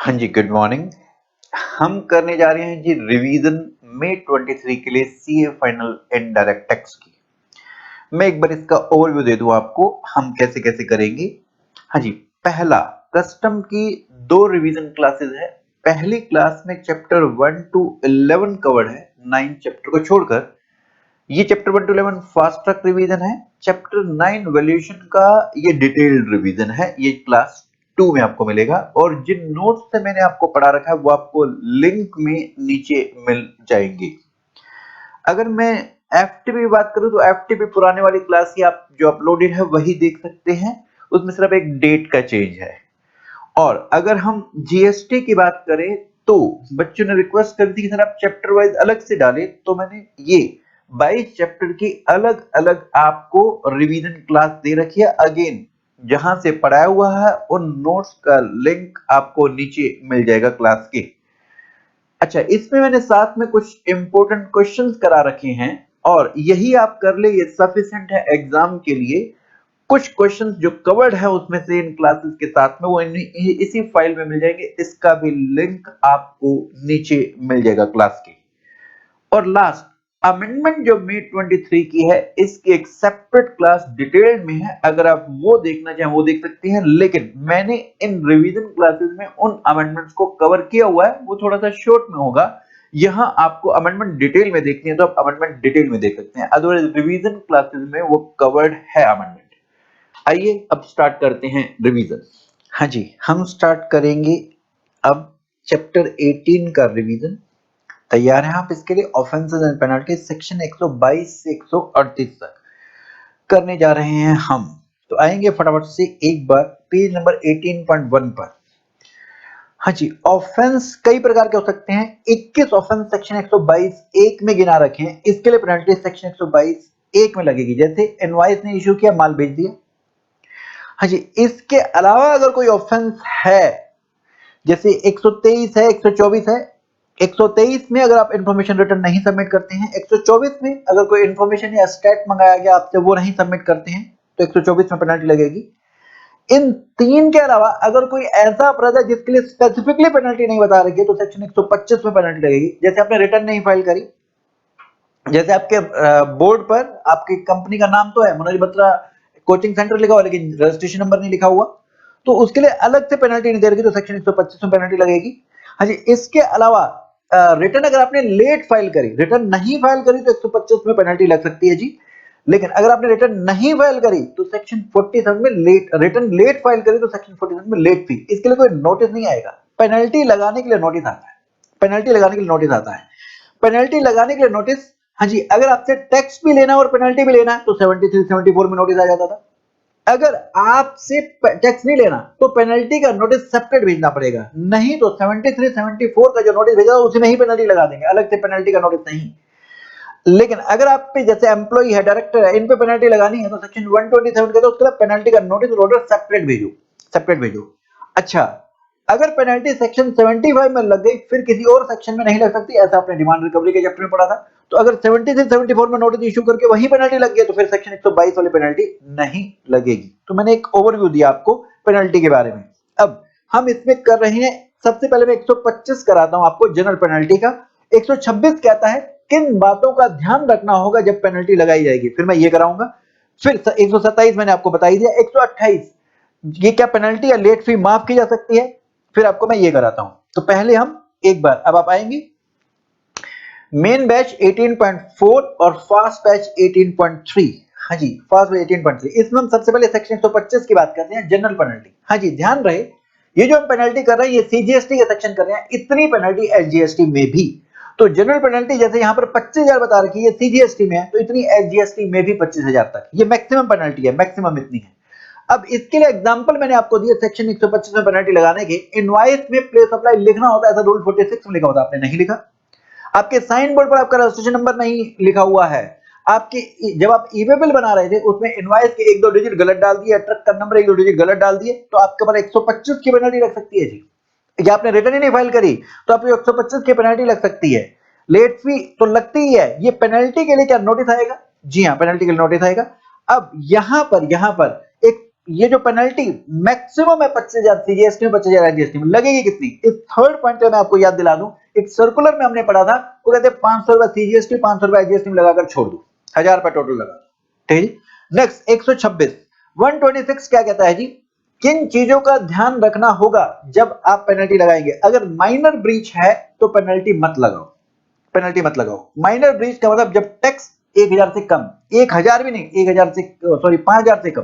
हाँ जी, good morning. हम करने जा रहे हैं जी रिवीजन मई 23 के लिए सीए फाइनल इनडायरेक्ट टैक्स की। मैं एक बार इसका ओवरव्यू दे दूं आपको, हम कैसे-कैसे करेंगे। हाँ जी, पहला कस्टम की 2 रिवीजन क्लासेस है। पहली क्लास में चैप्टर 1 टू 11 कवर्ड है, 9 चैप्टर को छोड़कर। ये chapter 1 to 11 fast track revision है। चैप्टर 9 वैल्यूएशन का ये डिटेल्ड रिवीजन है। ये क्लास 2 में आपको मिलेगा और जिन नोट्स से मैंने आपको पढ़ा रखा है वो आपको लिंक में नीचे मिल जाएंगे। अगर मैं एफटीपी की बात करूं तो एफटीपी पुराने वाली क्लास ही आप जो अपलोडेड है वही देख सकते हैं। उसमें सिर्फ एक डेट का चेंज है। और अगर हम जीएसटी की बात करें तो बच्चों ने रिक्वेस्ट कर दी कि सर आप चैप्टर वाइज अलग से डालें, तो मैंने ये 22 चैप्टर की अलग-अलग आपको रिवीजन क्लास दे रखी है। अगेन जहां से पढ़ाया हुआ है उन नोट्स का लिंक आपको नीचे मिल जाएगा क्लास के। अच्छा, इसमें मैंने साथ में कुछ इंपॉर्टेंट क्वेश्चंस करा रखे हैं और यही आप कर ले, ये सफिशिएंट है एग्जाम के लिए। कुछ क्वेश्चंस जो कवर्ड है उसमें से इन क्लासेस के साथ में वो इसी फाइल में मिल जाएंगे। इसका भी लिंक आपको नीचे मिल जाएगा क्लास के। और लास्ट अमेंडमेंट जो मई 23 की है, इसकी एक सेपरेट क्लास डिटेल में है। अगर आप वो देखना चाहें वो देख सकते हैं, लेकिन मैंने इन रिवीजन क्लासेस में उन अमेंडमेंट्स को कवर किया हुआ है, वो थोड़ा सा शॉर्ट में होगा। यहां आपको अमेंडमेंट डिटेल में देखनी है तो आप अमेंडमेंट डिटेल में देख सकते हैं, अदरवाइज रिवीजन क्लासेस में वो कवर्ड है अमेंडमेंट। आइए अब स्टार्ट करते हैं रिवीजन। हाँ जी, हम स्टार्ट करेंगे अब चैप्टर 18 का रिवीजन। तैयार हैं आप इसके लिए? ऑफेंसेस एंड पेनल्टी सेक्शन 122 से 138 तक करने जा रहे हैं हम। तो आएंगे फटाफट से एक बार पेज नंबर 18.1 पर। हाँ जी, ऑफेंस कई प्रकार के हो सकते हैं। 21 ऑफेंस सेक्शन 122 एक में गिना रखे हैं। इसके लिए पेनल्टी सेक्शन 122 एक में लगेगी। जैसे इनवॉइस ने इशू किया, माल बेच दिया। हाँ जी, इसके अलावा अगर कोई ऑफेंस है, जैसे 123 है, 124 है। 123 में अगर आप इंफॉर्मेशन रिटर्न नहीं सबमिट करते हैं, 124 में अगर कोई इंफॉर्मेशन या स्टेट मंगाया गया आपसे वो नहीं सबमिट करते हैं, तो 124 में पेनल्टी लगेगी। इन तीन के अलावा अगर कोई ऐसा अपराध है जिसके लिए स्पेसिफिकली पेनल्टी नहीं बता रखी है, तो सेक्शन 125 में पेनल्टी लगेगी। जैसे आपने रिटर्न नहीं फाइल करी, जैसे आपके बोर्ड पर आपकी कंपनी का नाम तो है मनोज बत्रा कोचिंग सेंटर लिखा हुआ, लेकिन रजिस्ट्रेशन नंबर नहीं लिखा हुआ, तो उसके लिए अलग से पेनल्टी नहीं दे रही, तो सेक्शन 125 में पेनल्टी लगेगी। हाँ जी, इसके अलावा रिटर्न अगर आपने लेट फाइल करी, रिटर्न नहीं फाइल करी, तो 125 में पेनल्टी लग सकती है जी। लेकिन अगर आपने रिटर्न नहीं फाइल करी तो सेक्शन 47 में लेट, रिटर्न लेट फाइल करी तो सेक्शन 47 में लेट फी। इसके लिए कोई नोटिस नहीं आएगा, पेनल्टी लगाने के लिए नोटिस आता है। पेनल्टी लगाने के लिए नोटिस आता है। पेनल्टी लगाने के लिए नोटिस, हाँ जी, अगर आपसे टैक्स भी लेना और पेनल्टी भी लेना है तो 73 74 में नोटिस आ जाता था। अगर आपसे टैक्स नहीं लेना तो पेनल्टी का नोटिस सेपरेट भेजना पड़ेगा, नहीं तो 73 74 का जो नोटिस भेजा उसी में ही पेनल्टी लगा देंगे, अलग से पेनल्टी का नोटिस नहीं। लेकिन अगर आप पे जैसे एम्प्लॉई है, डायरेक्टर है, इन पे पेनल्टी लगानी है तो सेक्शन 127 के तो उसके लिए पेनल्टी का नोटिस और ऑर्डर सेपरेट भेजो, सेपरेट भेजो। अच्छा, अगर पेनल्टी सेक्शन 75 में लग गई फिर किसी और सेक्शन में नहीं लग सकती, ऐसा आपने डिमांड रिकवरी के चैप्टर में पढ़ा था। तो अगर 70 से 74 में नोटिस इशू करके वही पेनल्टी लग गई तो फिर सेक्शन 122 वाली पेनल्टी नहीं लगेगी। तो मैंने एक ओवरव्यू दिया आपको पेनल्टी के बारे में। अब हम इसमें कर रहे हैं, सबसे पहले मैं 125 कराता हूं आपको जनरल पेनल्टी का। 126 कहता है किन बातों का ध्यान रखना होगा जब पेनल्टी लगाई जाएगी, फिर मैं ये कराऊंगा। फिर 127 मैंने आपको बता ही दिया। 128 ये क्या पेनल्टी या लेट फी माफ की जा सकती है, फिर आपको मैं ये कराता हूं। तो पहले हम एक बार, अब आप आएंगे मेन बैच 18.4 और फास्ट बैच 18.3। हाँ जी, फास्ट बैच 18.3। इसमें हम सबसे पहले सेक्शन 125 की बात करते हैं, जनरल पेनल्टी। हाँ जी, ध्यान रहे ये जो हम पेनल्टी कर रहे हैं ये सीजीएसटी का सेक्शन कर रहे हैं, इतनी पेनल्टी एसजीएसटी में भी। तो जनरल पेनल्टी जैसे यहां पर 25,000 बता रखी है, सीजीएसटी में है, तो इतनी एसजीएसटी में भी 25,000 तक, ये मैक्सिमम पेनल्टी है, मैक्सिमम इतनी है। अब इसके लिए एग्जांपल मैंने आपको दिया सेक्शन 125 में पेनल्टी लगाने के। इनवॉइस में प्लेस अप्लाई लिखना होता है, ऐसा रूल 46 में लिखा होता है, आपने नहीं लिखा। आपके साइन बोर्ड पर आपका रजिस्ट्रेशन नंबर नहीं लिखा हुआ है। आपकी जब आप ई वे बिल बना रहे थे उसमें इनवॉइस के 1-2 डिजिट गलत डाल दिए, ट्रक का नंबर 1-2 डिजिट गलत डाल दिए, तो आपके ऊपर 125 की पेनल्टी लग सकती है जी। या आपने रिटर्न ही नहीं फाइल करी तो आपको 125 की पेनल्टी लग सकती है। लेट फी तो लगती ही है। ये पेनल्टी के लिए क्या नोटिस आएगा? जी हाँ, पेनल्टी के लिए नोटिस आएगा। अब यहां पर एक ये जो पेनल्टी मैक्सिमम है 25,000 सीजीएसटी में, 25,000 आईजीएसटी में, लगेगी कितनी? इस थर्ड पॉइंट पे मैं आपको याद दिला दूं, एक सर्कुलर में हमने पढ़ा था, वो कहते हैं 500 रुपए सीजीएसटी, 500 रुपए आईजीएसटी में लगाकर छोड़ दो, 1000 रुपए टोटल लगा। ठीक है। नेक्स्ट 126 126 क्या कहता है जी? किन चीजों का ध्यान रखना होगा जब आप पेनल्टी लगाएंगे? अगर माइनर ब्रीच है तो पेनल्टी मत लगाओ, पेनल्टी मत लगाओ। माइनर ब्रीच का मतलब जब टैक्स 1000 से कम, 1000 भी नहीं, 1000 से सॉरी 5000 से कम,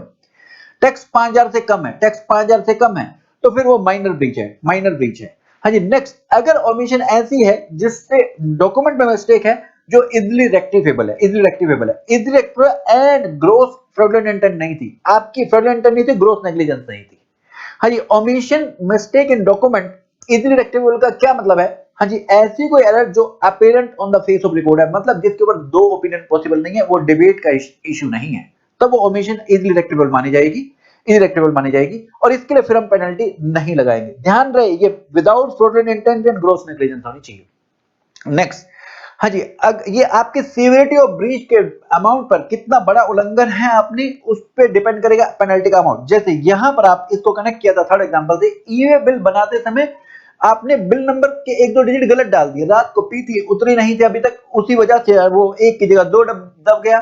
टैक्स 5000 से कम है, टैक्स 5000 से कम है, तो फिर वो माइनर ब्रीच है, माइनर ब्रीच है। हाँ जी। नेक्स्ट, अगर ओमिशन ऐसी है जिससे डॉक्यूमेंट में मिस्टेक है जो इजीली रेक्टिफेबल है, इजीली रेक्टिफेबल है, easily rectifiable and gross fraudulent intent नहीं थी, आपकी फ्रॉडुलेंट इंटेंट नहीं थी, ग्रोस नेग्लिजेंस नहीं थी। हाँ जी। Omission mistake in document easily rectifiable का क्या मतलब है? हाँ जी, ऐसी कोई एरर जो apparent on the face of record है, मतलब जिसके ऊपर दो ओपिनियन पॉसिबल नहीं है, वो डिबेट का इशू नहीं है, तब वो ओमिशन इजीली रेक्टिफेबल मानी जाएगी, इरेक्टेबल मानी जाएगी, और इसके लिए फिर हम पेनल्टी नहीं लगाएंगे। ध्यान रहे ये without fraudulent intent and gross negligence होनी चाहिए। नेक्स्ट, हाँ जी, ये आपके सीवियरिटी ऑफ ब्रीच के अमाउंट पर, कितना बड़ा उल्लंघन है आपने, उस पर डिपेंड करेगा पेनल्टी का अमाउंट। जैसे यहां पर आप इसको कनेक्ट किया था थर्ड एग्जांपल से, ई-वे बिल बनाते समय आपने बिल नंबर के एक दो डिजिट गलत डाल दिए, रात को पी थी, उतरी नहीं थी अभी तक, उसी वजह से वो एक की जगह दो दब गया,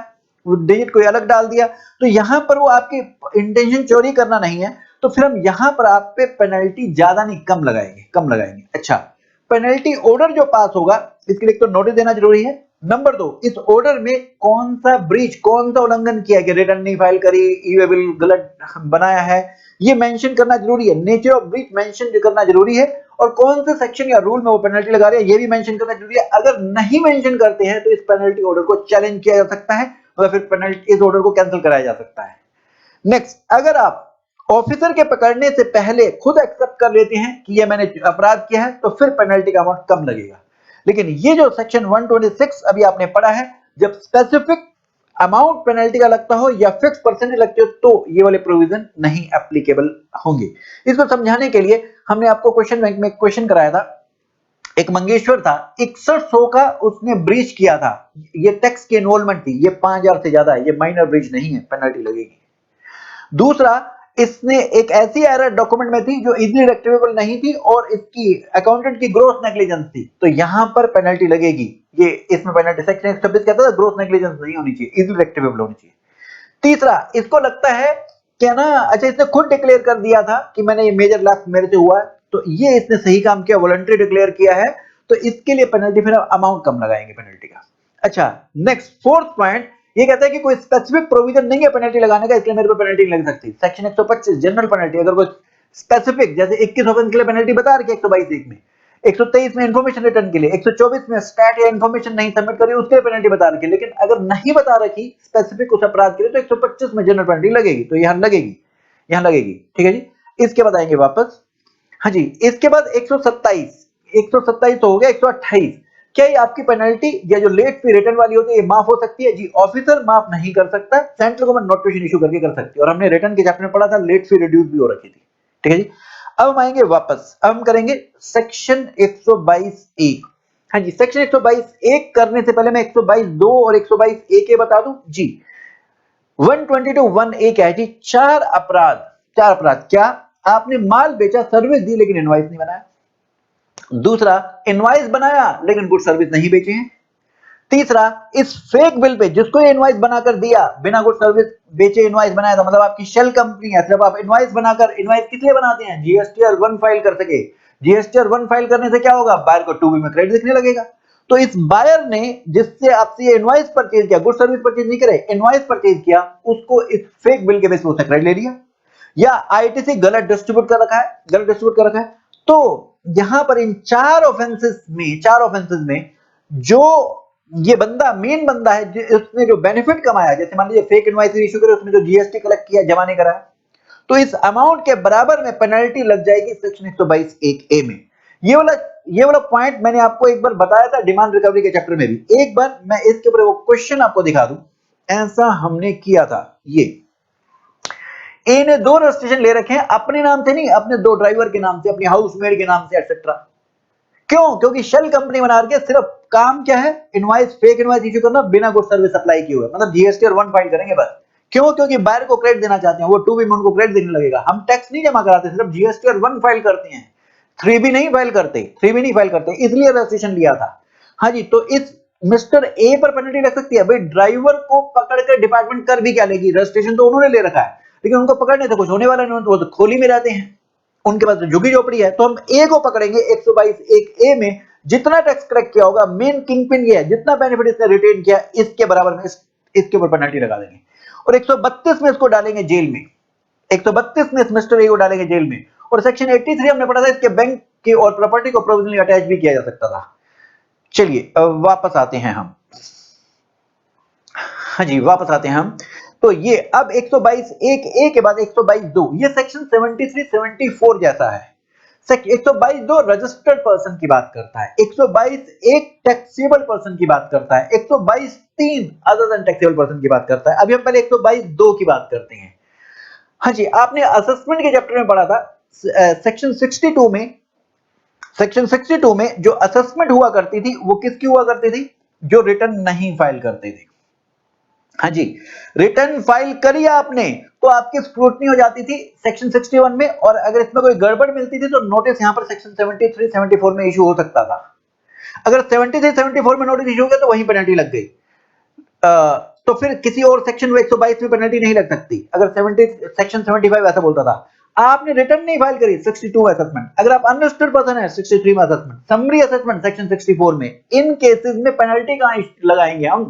वो डिजिट कोई अलग डाल दिया, तो यहां पर वो आपकी इंटेंशन चोरी करना नहीं है, तो फिर हम यहां पर आप पे पेनल्टी ज्यादा नहीं, कम लगाएंगे, कम लगाएंगे। अच्छा, पेनल्टी ऑर्डर जो पास होगा इसके लिए तो नोटिस देना जरूरी है। नंबर 2, इस ऑर्डर में कौन सा ब्रीच, कौन सा उल्लंघन किया है, कि रिटर्न नहीं फाइल करी, ई-वे बिल गलत बनाया है, ये मेंशन करना जरूरी है। नेचर ऑफ ब्रीच मेंशन करना जरूरी है, और कौन से सेक्शन या रूल में वो पेनल्टी लगा रहे हैं ये भी मेंशन करना जरूरी है। अगर नहीं मेंशन करते हैं तो इस पेनल्टी ऑर्डर को चैलेंज किया जा सकता है, और फिर पेनल्टी, इस ऑर्डर को कैंसिल कराया जा सकता है। नेक्स्ट, अगर आप ऑफिसर के पकड़ने से पहले खुद एक्सेप्ट कर लेते हैं कि ये मैंने अपराध किया है, तो फिर पेनल्टी का अमाउंट कम लगेगा। लेकिन ये जो सेक्शन 126 अभी आपने पढ़ा है, जब स्पेसिफिक अमाउंट पेनल्टी का लगता हो या फिक्स परसेंटेज लगते हो, तो ये वाले प्रोविजन नहीं एप्लीकेबल होंगे। इसको समझाने के लिए हमने आपको क्वेश्चन बैंक में क्वेश्चन कराया था। एक मंगेश्वर था, 6100 का उसने ब्रीच किया था, ये टैक्स की इन्वॉल्वमेंट थी, ये 5000 से ज्यादा है, ये माइनर ब्रीच नहीं है, पेनल्टी लगेगी। दूसरा, इसने एक ऐसी एरर डॉक्यूमेंट में थी जो इजीली रेक्टिफेबल नहीं थी, और इसकी अकाउंटेंट की ग्रोस नेग्लिजेंस थी, तो यहां पर पेनल्टी लगेगी। ये इसमें पेनल्टी सेक्शन 126 कहता है ग्रोस नेग्लिजेंस नहीं होनी चाहिए, इजीली रेक्टिफेबल होनी चाहिए। तीसरा, इसको लगता है क्या ना, अच्छा इसने खुद डिक्लेयर कर दिया था कि मैंने ये मेजर लैप्स मेरे से हुआ है, तो ये इसने सही काम किया, वॉलंटरी डिक्लेयर किया है, तो इसके लिए पेनल्टी फिर अमाउंट कम लगाएंगे पेनल्टी का। अच्छा, नेक्स्ट फोर्थ पॉइंट, ये कहता है कि कोई स्पेसिफिक प्रोविजन नहीं है पेनल्टी लगाने का, इसलिए मेरे पे पेनल्टी नहीं लग सकती। सेक्शन 125 जनरल पेनल्टी, अगर कोई स्पेसिफिक, जैसे 21 ऑफेंस के लिए पेनल्टी बता रखी है 122 में, 123 में इंफॉर्मेशन रिटर्न के लिए, 124 में स्टैट या इंफॉर्मेशन नहीं सबमिट करी उसके लिए पेनल्टी बता रखी है, लेकिन अगर नहीं बता रखी स्पेसिफिक उस अपराध के लिए, तो 125 में जनरल पेनल्टी लगेगी, तो यहां लगेगी, यहां लगेगी। ठीक है जी, इसके बाद आएंगे वापस। हाँ जी, इसके बाद 127 तो हो गया, 128, क्या ये आपकी पेनल्टी या जो लेट फी रिटर्न वाली होती है ये माफ हो सकती है? जी, ऑफिसर माफ नहीं कर सकता, सेंट्रल गवर्नमेंट नोटिफिकेशन इशू करके कर सकती है, और हमने रिटर्न के चैप्टर में पढ़ा था लेट फी रिड्यूस भी हो रखी थी। ठीक है जी, अब हम आएंगे वापस, अब हम करेंगे सेक्शन 122(1). हाँ जी, सेक्शन 122(1) करने से पहले मैं 122(2) और 122(1) बता दूं जी। 122(1) क्या है जी? चार अपराध क्या? आपने माल बेचा, सर्विस दी, लेकिन इनवॉइस नहीं बनाया। दूसरा, इनवॉइस बनाया लेकिन गुड सर्विस नहीं बेचे हैं। तीसरा, इस फेक बिल पे जिसको ये इनवॉइस बनाकर दिया, बिना गुड सर्विस बेचे इनवॉइस बनाया था, मतलब आपकी शेल कंपनी है, सिर्फ आप इनवॉइस बनाकर, इनवॉइस किस लिए बनाते हैं? जीएसटीआर 1 फाइल कर सके। जीएसटीआर 1 फाइल करने से क्या होगा? बायर को 2B में क्रेडिट दिखने लगेगा। तो इस बायर ने जिससे आपसे ये इनवॉइस परचेज किया, गुड सर्विस परचेज नहीं करे, इनवॉइस परचेज किया, उसको इस फेक बिल के बेस पर उसने क्रेडिट ले लिया, या आईटीसी गलत डिस्ट्रीब्यूट कर रखा है, गलत डिस्ट्रीब्यूट कर रखा है। तो यहां पर इन चार ऑफेंसेस में जो ये बंदा मेन बंदा है, उसने जो बेनिफिट कमाया, जैसे मान लीजिए फेक इनवॉइस इशू करे, उसने जो जीएसटी कलेक्ट किया, जमा नहीं कराया, तो इस अमाउंट के बराबर में पेनल्टी लग जाएगी सेक्शन 122(1)(a) में। ये वाला पॉइंट मैंने आपको एक बार बताया था डिमांड रिकवरी के चैप्टर में भी। एक बार मैं इसके ऊपर वो क्वेश्चन आपको दिखा दूं, ऐसा हमने किया था। ये ए ने 2 रजिस्ट्रेशन ले रखे हैं, अपने नाम से नहीं, अपने 2 ड्राइवर के नाम से, अपनी हाउसमेड के नाम से, एटसेट्रा। क्यों? क्योंकि शेल कंपनी बना के सिर्फ काम क्या है? इनवॉइस, फेक इनवॉइस इशू करना, बिना गुड सर्विस अप्लाई किए हुए, मतलब जीएसटी और 1 फाइल करेंगे बस। क्यों? क्योंकि बायर को क्रेडिट देना चाहते हैं, वो 2B में उनको क्रेडिट देने लगेगा। हम टैक्स नहीं जमा कराते, सिर्फ जीएसटी और 1 फाइल करते हैं, 3B नहीं फाइल करते, 3B नहीं फाइल करते, इसलिए रजिस्ट्रेशन लिया था। हाँ जी, तो इस मिस्टर ए पर पेनल्टी लग सकती है। भाई ड्राइवर को पकड़ कर डिपार्टमेंट कर भी क्या लेगी, रजिस्ट्रेशन तो उन्होंने ले रखा है, लेकिन उनको पकड़ने से कुछ होने वाला नहीं, वो तो खोली में रहते हैं, उनके पास तो झुगी झोपड़ी है। तो हम ए को पकड़ेंगे 122 ए में जितना टैक्स कलेक्ट किया होगा, मेन किंग पिन ये है, जितना बेनिफिट इसने रिटेन किया इसके बराबर में इसके ऊपर पेनल्टी लगा देंगे, और 132 में इसको डालेंगे जेल में, 132 में मिस्टर ए को डालेंगे जेल में। और सेक्शन 83 हमने पढ़ा था, इसके बैंक की और प्रॉपर्टी को प्रोविजनली अटैच भी किया जा सकता था। चलिए वापस आते हैं हम, हाँ जी वापस आते हैं हम। तो ये अब 122 एक ए के बाद 122 दो, ये सेक्शन 73 74 जैसा है। 122 दो रजिस्टर्ड पर्सन की बात करता है, 122 एक टैक्सेबल पर्सन की बात करता है, 122 3 अदर देन टैक्सेबल पर्सन की बात करता है। अभी हम पहले 122 दो की बात करते हैं। हाँ जी, आपने असेसमेंट के चैप्टर में पढ़ा था सेक्शन 62 में, सेक्शन 62 में जो असेसमेंट हुआ करती थी वो किसकी हुआ करती थी, जो रिटर्न नहीं फाइल करते थे। हाँ जी, रिटर्न फाइल करी आपने तो आपकी स्क्रूटनी हो जाती थी सेक्शन 61 में, और अगर इसमें कोई गड़बड़ मिलती थी तो नोटिस यहां पर सेक्शन 73 74 में इशू हो सकता था। अगर 73 74 में नोटिस इशू हो गया तो वहीं पेनल्टी लग गई, तो फिर किसी और सेक्शन में 122 में पेनल्टी नहीं लग सकती। अगर 70 सेक्शन 75 ऐसा बोलता था, आपने रिटर्न नहीं फाइल करी 62 असेसमेंट, अगर आप अनरजिस्टर्ड पर्सन है 63 में असेसमेंट, समरी असेसमेंट सेक्शन 64 में, इन केसेस में पेनल्टी कहां लगाएंगे हम,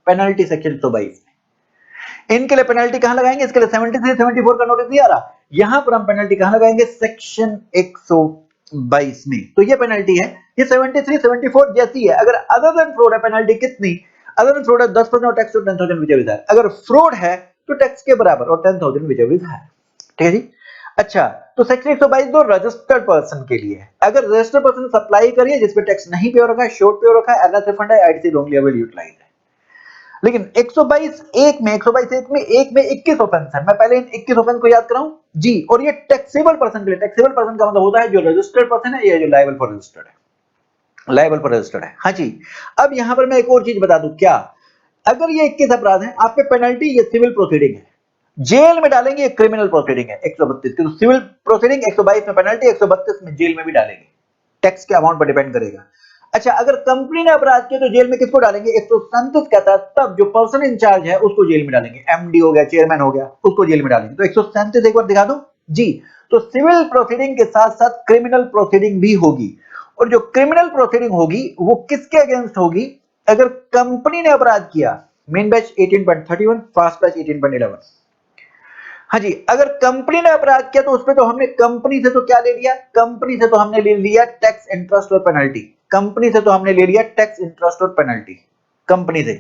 पेनल्टी सेक्शन 122 में। इनके लिए पेनल्टी कहां लगाएंगे, इसके लिए 73 74 का नोटिस नहीं आ रहा, यहां पर हम पेनल्टी कहां लगाएंगे, सेक्शन 122 में। तो ये पेनल्टी है, ये 73 74 जैसी है। अगर अदर देन फ्रॉड है, पेनल्टी कितनी, अदर देन फ्रॉड है 10% और टैक्स 10,000 विच एवर है, अगर फ्रॉड है तो टैक्स के बराबर और 10,000 विच एवर है। ठीक है जी। अच्छा, तो सेक्शन 122 दो रजिस्टर्ड पर्सन के लिए है। अगर रजिस्टर्ड पर्सन सप्लाई करिए जिसपे टैक्स नहीं पे हो रखा है, शॉर्ट पे हो रखा है, एरनेस रिफंड है, आईटीसी रॉन्गली अवेल यूटिलाइज है। लेकिन 122 एक में 21 ऑफेंस है। मैं पहले इन 21 ऑफेंस को याद कराऊं जी, और ये टैक्सेबल पर्सन के लिए, टैक्सेबल पर्सन का मतलब होता है जो रजिस्टर्ड पर्सन है या जो लायबल फॉर रजिस्टर्ड है, लायबल फॉर रजिस्टर्ड है। हाँ जी, अब यहां पर मैं एक और चीज बता दूं, क्या अगर ये 21 अपराध है, आप पे पेनल्टी, ये सिविल प्रोसीडिंग है, जेल में डालेंगे, ये क्रिमिनल प्रोसीडिंग है 132 की, तो सिविल प्रोसीडिंग 122 में पेनल्टी, 132 में जेल में भी डालेंगे, टैक्स के अमाउंट पर डिपेंड करेगा। अच्छा, अगर कंपनी ने अपराध किया तो जेल में किसको डालेंगे, 137 कहता है तब जो पर्सन इंचार्ज है उसको जेल में डालेंगे, एमडी हो गया, चेयरमैन हो गया, उसको जेल में डालेंगे। तो 137 एक बार दिखा दो जी। तो सिविल प्रोसीडिंग के साथ साथ क्रिमिनल प्रोसीडिंग भी होगी, और जो क्रिमिनल प्रोसीडिंग होगी वो किसके अगेंस्ट होगी, अगर कंपनी ने अपराध किया, मेन बैच 18.31, फास्ट बैच 18.11। हाँ जी, अगर कंपनी ने अपराध किया तो उसपे तो हमने कंपनी से तो क्या ले लिया, कंपनी से तो हमने ले लिया टैक्स, इंटरेस्ट और पेनल्टी, कंपनी से तो हमने ले लिया टैक्स, इंटरेस्ट और पेनल्टी कंपनी से।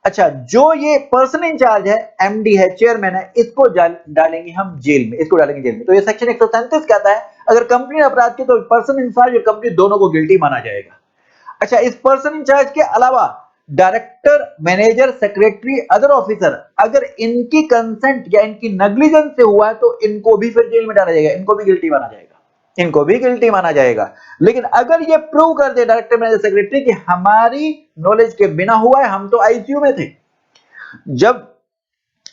अच्छा, जो ये पर्सन इंचार्ज है, एमडी है, चेयरमैन है, इसको डालेंगे हम जेल में, इसको डालेंगे जेल में। तो ये सेक्शन 137 कहता है अगर कंपनी ने अपराध किया तो पर्सन इंचार्ज और कंपनी दोनों को गिल्टी माना जाएगा। अच्छा, इस पर्सन इंचार्ज के अलावा director, manager, secretary, other officer, अगर इनकी कंसेंट या इनकी नेग्लिजेंस से हुआ है तो इनको भी फिर जेल में डाला जाएगा, इनको भी गिल्टी माना जाएगा, इनको भी गिल्टी माना जाएगा। लेकिन अगर ये प्रूव कर दे डायरेक्टर, मैनेजर, सेक्रेटरी कि हमारी नॉलेज के बिना हुआ है, हम तो आईसीयू में थे, जब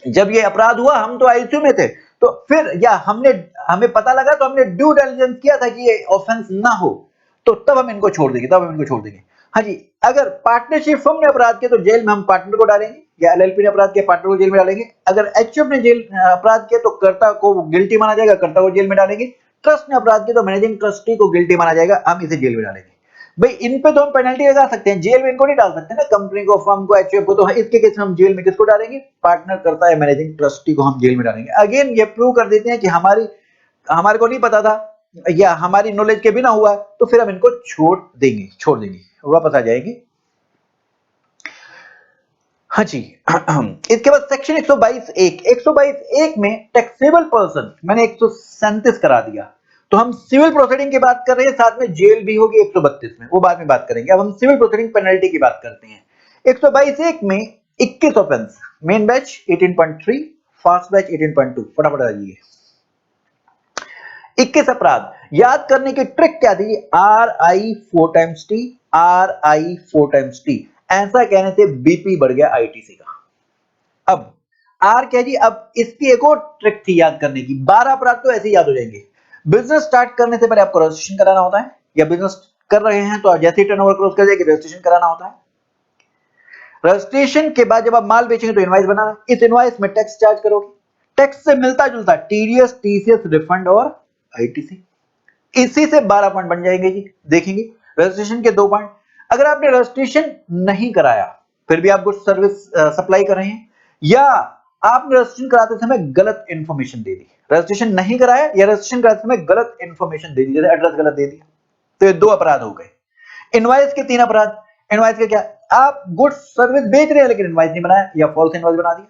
जब ये अपराध हुआ हम तो आईसीयू में थे, तो फिर या हमें पता लगा तो हमने ड्यू डिलिजेंस किया था कि ये ऑफेंस ना हो, तो तब हम इनको छोड़ देंगे, तब हम इनको छोड़ देंगे। हाँ जी, अगर पार्टनरशिप फर्म ने अपराध किया तो जेल में हम पार्टनर को डालेंगे, या एलएलपी ने अपराध किया पार्टनर को जेल में डालेंगे। अगर एचयूएफ ने जेल अपराध किया तो कर्ता को गिल्टी माना जाएगा, कर्ता को जेल में डालेंगे। ट्रस्ट ने अपराध किया तो मैनेजिंग ट्रस्टी को गिल्टी माना जाएगा, हम इसे जेल में डालेंगे। भाई इन पे तो हम पेनल्टी लगा सकते हैं, जेल में इनको नहीं डाल सकते ना, कंपनी को, फर्म को, एचयूएफ को। तो इसके केस में हम जेल में किसको डालेंगे, पार्टनर, करता है मैनेजिंग ट्रस्टी को हम जेल में डालेंगे। अगेन ये प्रूव कर देते हैं कि हमारे को नहीं पता था या हमारी नॉलेज के बिना हुआ, तो फिर हम इनको छोड़ देंगे, वापस आ जाएंगे। हाँ जी, इसके बाद सेक्शन 122 में टैक्सेबल पर्सन मैंने 137 करा दिया, तो हम सिविल प्रोसीडिंग की बात कर रहे हैं, साथ में जेल भी होगी 132 में, वो बाद में बात करेंगे। अब हम सिविल प्रोसीडिंग पेनल्टी की बात करते हैं। 122 में 21 offence, main batch 18.3, fast batch 18.2, फटाफट आ जाइए। 21 अपराध याद करने की ट्रिक क्या थी, RI 4 times T, RI 4 times T, ऐसा कहने से बीपी बढ़ गया आईटीसी का। अब आर क्या जी, अब इसकी एक और ट्रिक थी याद करने की, 12 अपराध तो ऐसे ही याद हो जाएंगे। बिजनेस स्टार्ट करने से पहले आपको रजिस्ट्रेशन कराना होता है, या बिजनेस कर रहे हैं तो जैसे ही टर्नओवर क्रॉस कर जाएगी रजिस्ट्रेशन कराना होता है। रजिस्ट्रेशन के बाद जब आप माल बेचेंगे तो इनवॉइस बनाना, इस इनवॉइस में टैक्स चार्ज करोगे, टैक्स से मिलता जुलता टीडीएस, टीसीएस, रिफंड और आईटीसी, इसी से 12 पॉइंट बन जाएंगे जी। देखेंगे रजिस्ट्रेशन के 2 पॉइंट, अगर आपने रजिस्ट्रेशन नहीं कराया फिर भी आप कुछ सर्विस सप्लाई कर रहे हैं, या आपने रजिस्ट्रेशन कराते समय गलत इंफॉर्मेशन दे दी, रजिस्ट्रेशन नहीं कराया या रजिस्ट्रेशन कराते समय गलत इंफॉर्मेशन दे दी, जैसे एड्रेस गलत दे दिया, तो ये 2 अपराध हो गए। इनवॉइस के 3 अपराध, इनवॉइस के क्या, आप गुड्स सर्विस बेच रहे हैं लेकिन इनवॉइस नहीं बनाया या फॉल्स इनवॉइस बना दिया,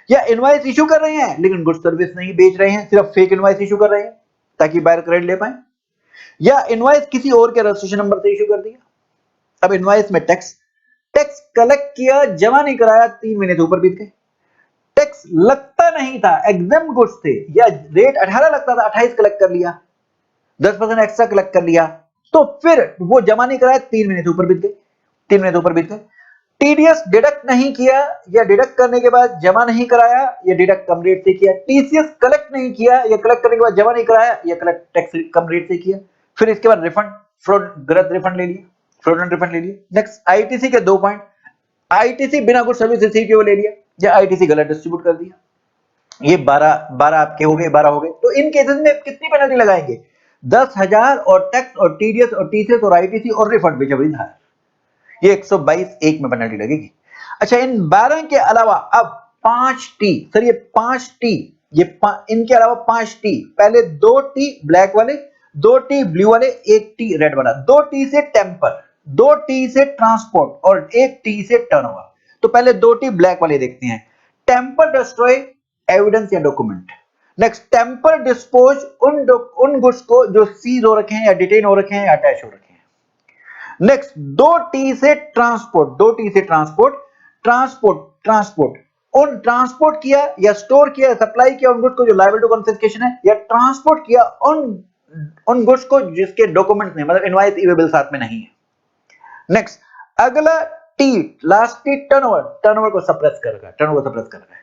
या इनवॉइस इशू कर रहे हैं लेकिन गुड्स सर्विस नहीं बेच रहे हैं, सिर्फ फेक इनवॉइस इशू कर रहे हैं ताकि बायर क्रेडिट ले पाए, या इनवॉइस किसी और के रजिस्ट्रेशन नंबर से इशू कर दिया। अब इनवॉइस में टैक्स, टैक्स कलेक्ट किया जमा नहीं कराया, 3 महीने से ऊपर बीत गए, टैक्स लगता नहीं था, एग्जाम गुड्स थे, या रेट 18 लगता था 28 कलेक्ट कर लिया, 10% एक्स्ट्रा कलेक्ट कर लिया, तो फिर वो जमा नहीं कराया, 3 महीने से ऊपर बीत गए, 3 महीने से ऊपर बीत गए। टीडीएस डिडक्ट नहीं किया या डिडक्ट करने के बाद जमा नहीं कराया या डिडक्ट कम रेट से किया, टीसीएस कलेक्ट नहीं किया या कलेक्ट करने के बाद जमा नहीं कराया या कलेक्ट टैक्स कम रेट से किया, फिर इसके बाद रिफंड, फ्रॉड, गलत रिफंड ले लिया, फ्रॉडलेंट रिफंड ले लिया। नेक्स्ट आईटीसी के 2 पॉइंट, आईटीसी बिना कुछ सर्विस रिसीव किए ले लिया या आईटीसी गलत डिस्ट्रीब्यूट कर दिया, ये 12 आपके हो गए, 12 हो गए। तो इन केसेस में कितनी पेनल्टी लगाएंगे, 10,000 और टैक्स और टीडीएस और टीसीएस और आईटीसी और refund whichever is higher, ये 122(1) में पेनल्टी लगेगी। अच्छा, इन 12 के अलावा अब 5T, सर ये 5T, इनके अलावा 5T, पहले 2T ब्लैक वाले, 2T ब्लू वाले, 1T रेड वाला, 2T से टेम्पर, 2T से ट्रांसपोर्ट और 1T से टर्नओवर। तो पहले 2T ब्लैक वाले देखते हैं, टेम्पर डिस्ट्रॉय एविडेंस या डॉक्यूमेंट। नेक्स्ट टेम्पर डिस्पोज उन गुड्स को जो सीज हो रखे हैं या डिटेन हो रखे हैं या अटैच हो रखे हैं। नेक्स्ट 2T से ट्रांसपोर्ट, 2T से ट्रांसपोर्ट, ट्रांसपोर्ट उन ट्रांसपोर्ट किया या स्टोर किया, सप्लाई किया उन गुड्स को जो लायबल टू कॉन्फिस्केशन है, या ट्रांसपोर्ट किया उन गुड्स को जिसके डॉक्यूमेंट में मतलब इनवॉइस इवेबल साथ में नहीं है। नेक्स्ट अगला T, last T turnover, turnover को सप्रेस करेगा, टर्नओवर सप्रेस करेगा।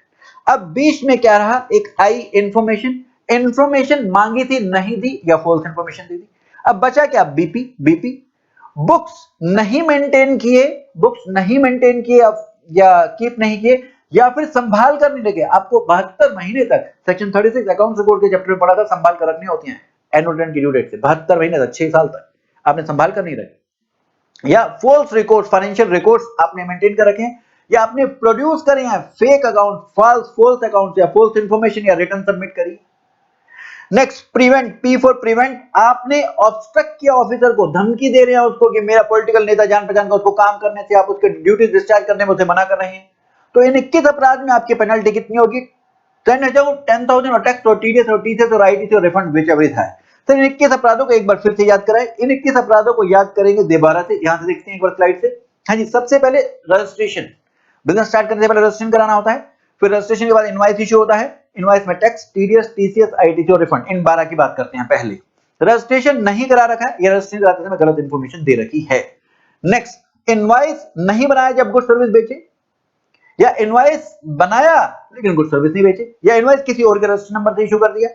अब बीच में क्या रहा, एक आई इंफॉर्मेशन, इंफॉर्मेशन मांगी थी नहीं दी या फॉल्स इंफॉर्मेशन दे दी। अब बचा क्या, बीपी, बुक्स नहीं मेंटेन किए, बुक्स नहीं मेंटेन किए या कीप नहीं किए, या फिर संभाल कर नहीं लगे। आपको 72 महीने तक सेक्शन 36 अकाउंट रिपोर्ट के चैप्टर में पढ़ा था, संभाल कर रखनी होती हैं एनुअल रिटर्न की ड्यू डेट से 72 महीने तक, 6 साल तक आपने संभाल कर नहीं रखे, या फॉल्स रिकॉर्ड्स, फाइनेंशियल रिकॉर्ड्स आपने मेंटेन कर रखे हैं, या आपने प्रोड्यूस करे हैं फेक अकाउंट, फॉल्स अकाउंट या फॉल्स इंफॉर्मेशन या रिटर्न सबमिट करी। Next prevent, P for prevent, आपने ऑब्स्ट्रक्ट किया ऑफिसर को, धमकी दे रहे हैं उसको कि मेरा पॉलिटिकल नेता जान पहचान का, उसको काम करने से, आप उसके ड्यूटी डिस्चार्ज करने में उसे मना कर रहे हैं। तो इन 21 अपराध में आपकी पेनल्टी कितनी होगी, 10,000 और टैक्स और टीडीएस और टीसीएस और आईटीसी और रिफंड विच एवर इज है। तो इन 21 अपराधों को एक बार फिर से याद कराएं, इन 21 अपराधों को याद करेंगे दोबारा से, यहां से देखते हैं एक बार स्लाइड से। हाँ जी, सबसे पहले रजिस्ट्रेशन, बिजनेस स्टार्ट करने से पहले रजिस्ट्रेशन कराना होता है, फिर रजिस्ट्रेशन के बाद इनवॉइस इशू होता है, इनवॉइस में टैक्स, टीडीएस, टीसीएस, आईटीसी और रिफंड, इन 12 की बात करते हैं। पहले रजिस्ट्रेशन नहीं करा रखा है या रजिस्ट्रेशन कराते समय गलत इंफॉर्मेशन दे रखी है। नेक्स्ट इनवॉइस नहीं बनाया जब गुड सर्विस बेचे, या इनवॉइस बनाया लेकिन गुड सर्विस नहीं बेचे, या इनवॉइस किसी और के रजिस्ट्रेशन नंबर से इशू कर दिया।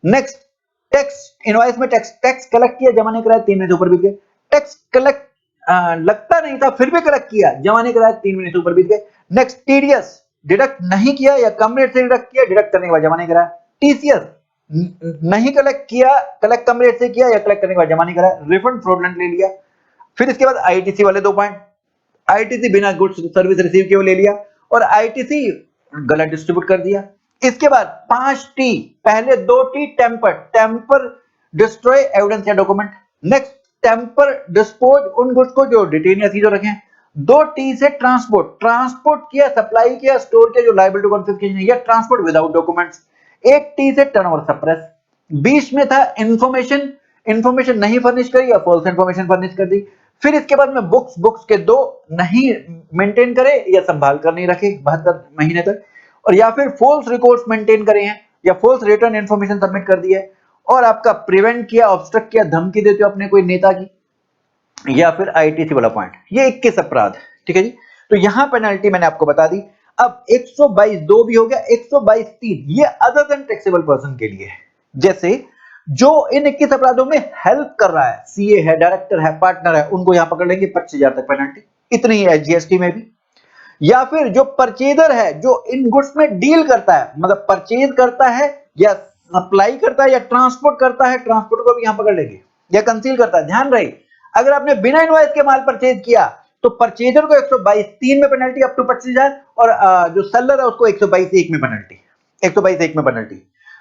नेक्स्ट टैक्स, इनवॉइस में टैक्स कलेक्ट किया जमा नहीं कराया, 3 महीने से ऊपर बीत गए, टैक्स कलेक्ट लगता नहीं था फिर भी कलेक्ट किया जमा नहीं कराया, 3 महीने से ऊपर बीत गए। नेक्स्ट टीडीएस डिडक्ट नहीं किया या कम रेट से डिडक्ट किया, डिडक्ट करने के बाद जमा नहीं कराया। टीसीएस नहीं कलेक्ट किया, कलेक्ट कम रेट से किया या कलेक्ट करने के बाद जमा नहीं कराया, रिफंड फ्रॉडलेंट ले लिया। फिर इसके बाद आईटीसी वाले 2 पॉइंट, आईटीसी बिना गुड्स सर्विस रिसीव किए ले लिया और आईटीसी गलत डिस्ट्रीब्यूट कर दिया। इसके बाद 5T, पहले 2T टेम्पर डिस्ट्रॉय एविडेंस या डॉक्यूमेंट। नेक्स्ट टेम्पर डिस्पोज उन गुड्स को जो डिटेन या सीज हो रखे हैं। 2T से ट्रांसपोर्ट किया, सप्लाई किया, स्टोर किया जो लायबल टू कॉन्फिस्केशन या ट्रांसपोर्ट विदाउट डॉक्यूमेंट्स। 1T से टर्नओवर सप्रेस। बीच में था इंफॉर्मेशन नहीं फर्निश करी या फॉल्स इंफॉर्मेशन फर्निश कर दी। फिर इसके बाद में बुक्स के 2 नहीं मेंटेन करे या संभाल कर नहीं रखे 72 महीने तक, और या फिर फॉल्स रिकॉर्ड्स मेंटेन करे हैं या फॉल्स रिटर्न इंफॉर्मेशन सबमिट कर दी है, और आपका प्रिवेंट किया, ऑब्स्ट्रक्ट किया, धमकी देते हो अपने कोई नेता की, या फिर आईटीसी वाला पॉइंट। ये 21 अपराध, ठीक है जी। तो यहां पेनल्टी मैंने आपको बता दी। अब 122 दो भी हो गया, 122 3 ये अदर देन टैक्सेबल पर्सन के लिए है। जैसे जो इन 21 अपराधों में हेल्प कर रहा है, सीए है, डायरेक्टर है, पार्टनर है, उनको यहां पकड़ लेंगे 25,000 तक पेनल्टी, इतनी ही है जीएसटी में भी। या फिर जो परचेजर है, जो इन गुड्स में डील करता है, मतलब परचेज करता है या सप्लाई करता है या ट्रांसपोर्ट करता है, ट्रांसपोर्ट को भी यहां पकड़ लेंगे, या कंसील करता है। ध्यान रहे, अगर आपने बिना इनवॉइस के माल परचेज किया तो परचेजर को 122 3 में पेनल्टी अप टू 25,000, और जो सेलर है उसको 122 1 में पेनल्टी, 122 1 में पेनल्टी।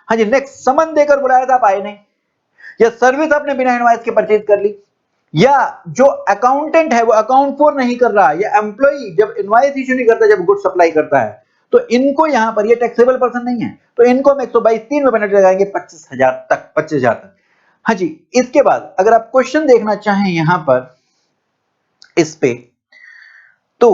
हाँ जी, नेक्स्ट, समन देकर बुलाया था, आप आए नहीं, या सर्विस आपने बिना इनवॉइस के परचेज कर ली, या जो अकाउंटेंट है वो अकाउंट फोर नहीं कर रहा, या एम्प्लॉई जब इनवॉइस इश्यू नहीं करता, जब गुड सप्लाई करता है, तो इनको यहां पर ये टैक्सेबल पर्सन नहीं है, तो इनको हम 122 3 में पेनल्टी लगाएंगे 25,000 तक, 25,000 तक। हाँ जी, इसके बाद अगर आप क्वेश्चन देखना चाहें यहां पर इस पे, तो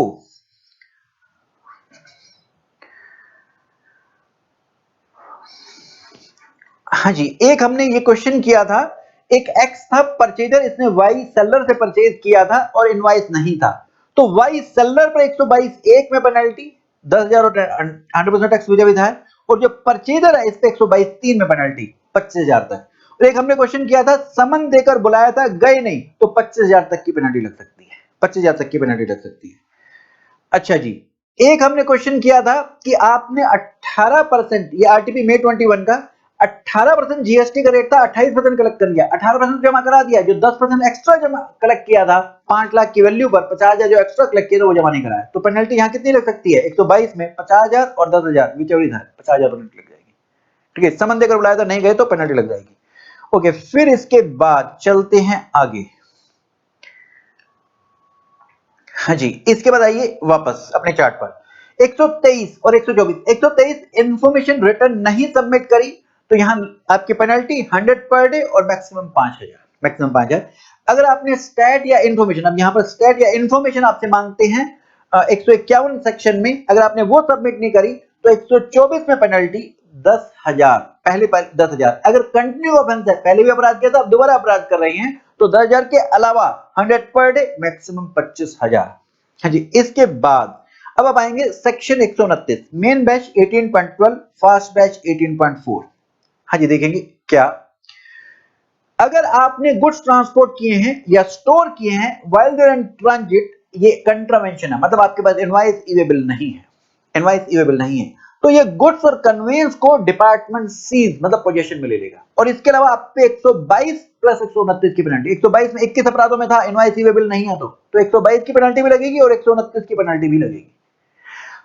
हाँ जी, एक हमने ये क्वेश्चन किया था, एक एक्स था परचेजर, इसने वाई सेलर से परचेज किया था और इनवॉइस नहीं था, तो वाई सेलर पर 122 1 में पेनल्टी 10,000 और 100% टैक्स विद है, और जो परचेजर है इस पे 122 3 में पेनल्टी 25,000 तक। और एक हमने क्वेश्चन किया था, समन देकर बुलाया था, गए नहीं, तो 25,000 तक की पेनल्टी लग सकती है, 25,000 तक की पेनल्टी लग सकती है। अच्छा जी, एक हमने क्वेश्चन किया था कि आपने 18%, ये आरटीपी मे 21 का 18% जीएसटी का रेट था, 28% कलेक्ट कर लिया, 18% जमा करा दिया, जो 10% एक्स्ट्रा जमा कलेक्ट किया था 5 लाख की वैल्यू पर, 50,000 जो एक्स्ट्रा कलेक्ट किया था वो जमा नहीं कराया, तो पेनल्टी यहां कितनी लग सकती है, 122 में 50,000 और 10,000 विचवरी था, 50,000 पेनल्टी लग जाएगी। ठीक है, समन देकर बुलाया था, नहीं गए तो पेनल्टी लग जाएगी। ओके, फिर इसके बाद चलते हैं आगे। हाँ जी, इसके बाद आइए वापस अपने चार्ट पर, 123 और 124। 123 इंफॉर्मेशन रिटर्न नहीं सबमिट करी, तो यहां आपकी पेनल्टी 100 पर डे और मैक्सिमम 5,000, मैक्सिमम 5,000। अगर आपने स्टैट या इंफॉर्मेशन, अब यहां पर स्टैट या इंफॉर्मेशन आपसे मांगते हैं 151 सेक्शन में, अगर आपने वो सबमिट नहीं करी तो 124 में पेनल्टी 10,000, पहले 10,000। अगर कंटिन्यू ऑफेंस है, पहले भी अपराध किया था, अब दोबारा अपराध कर रही हैं, तो 10,000 के अलावा 100 पर डे, मैक्सिमम 25,000। हाँ जी, इसके बाद अब आप आएंगे section 129, main batch 18.12, fast batch 18.4। हाँ जी, देखेंगे क्या, अगर आपने गुड्स ट्रांसपोर्ट किए हैं या स्टोर किए हैं व्हाइल देयर इन ट्रांजिट, ये कंट्रावेंशन है, मतलब आपके पास इनवॉइस इवेबल नहीं है, इनवॉइस इवेबल नहीं है, तो ये गुड्स और कन्वेंस को डिपार्टमेंट सीज, मतलब पोजीशन में ले लेगा। और इसके अलावा आप पे 122 प्लस 129 की पेनल्टी, 122 में 21 अपराधों में था, इनवॉइस इवेबल नहीं है, तो 122 की पेनल्टी भी लगेगी और 129 की पेनल्टी भी लगेगी।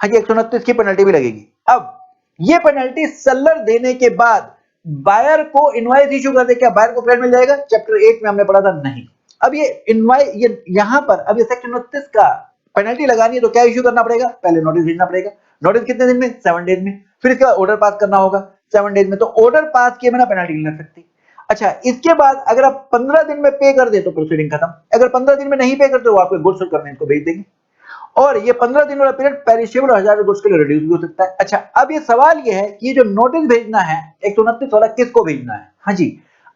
हाँ जी, 129 की पेनल्टी भी लगेगी। अब ये पेनल्टी सेलर देने के बाद बायर को इनवॉइस इशू कर दे, क्या बायर को क्रेडिट मिल जाएगा? चैप्टर 8 में हमने पढ़ा था, नहीं। अब ये इनवॉइस, ये यहां पर अब ये सेक्शन 29 का पेनल्टी लगानी है तो क्या इशू करना पड़ेगा? पहले नोटिस भेजना पड़ेगा। नोटिस कितने दिन में? 7 डेज में। फिर इसके बाद ऑर्डर पास करना होगा 7 डेज में, तो ऑर्डर पास किए बिना पेनल्टी नहीं लग सकती। अच्छा, इसके बाद अगर आप 15 दिन में पे कर दे तो प्रोसीडिंग खत्म। अगर 15 दिन में नहीं पे करते तो आपको गुड्स और कन्वेंस को भेज देंगे, और ये 15 दिन वाला पीरियड पेरिशेबल और हजार गुड्स के लिए रिड्यूस भी हो सकता है। अच्छा, अब ये सवाल ये है कि ये जो नोटिस भेजना है 129 वाला, किसको भेजना है? हाँ जी,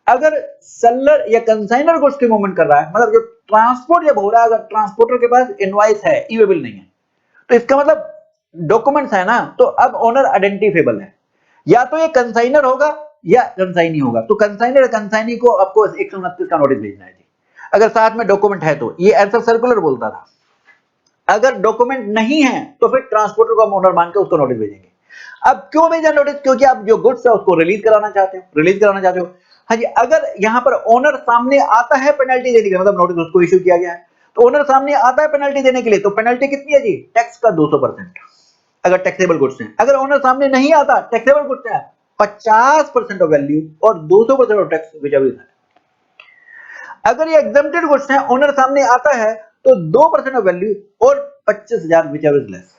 अगर सेलर या कंसाइनर गुड्स की मूवमेंट कर रहा है, मतलब जो ट्रांसपोर्ट जब हो रहा है, अगर ट्रांसपोर्टर के पास इनवॉइस है, इवेबल नहीं है, तो इसका मतलब डॉक्यूमेंट्स है ना, तो अब ओनर आइडेंटिफेबल है, या तो ये कंसाइनर होगा या कंसाइनी होगा। तो कंसाइनर कंसाइनी को आपको 129 का नोटिस भेजना है जी, अगर साथ में डॉक्यूमेंट है तो। ये आंसर सर्कुलर बोलता था। अगर डॉक्यूमेंट नहीं है तो फिर ट्रांसपोर्टर को हम ओनर मान के उसको नोटिस भेजेंगे। अब क्यों भेजा नोटिस? क्योंकि आप जो गुड्स है उसको रिलीज कराना चाहते हो, रिलीज कराना चाहते हो। हाँ जी, अगर यहां पर ओनर सामने आता है पेनल्टी देने के लिए, मतलब नोटिस उसको इश्यू किया गया है, तो ओनर सामने आता है पेनल्टी देने के लिए, तो पेनल्टी कितनी है जी? टैक्स का 200%, अगर टैक्सेबल गुड्स हैं। अगर ओनर सामने नहीं आता, टैक्सेबल गुड्स है, 50% ऑफ वैल्यू और 200% ऑफ टैक्स विच है। अगर ये एग्जम्प्टेड गुड्स हैं, ओनर सामने आता है तो 2% ऑफ वैल्यू और 25,000 विच एवर इज लेस।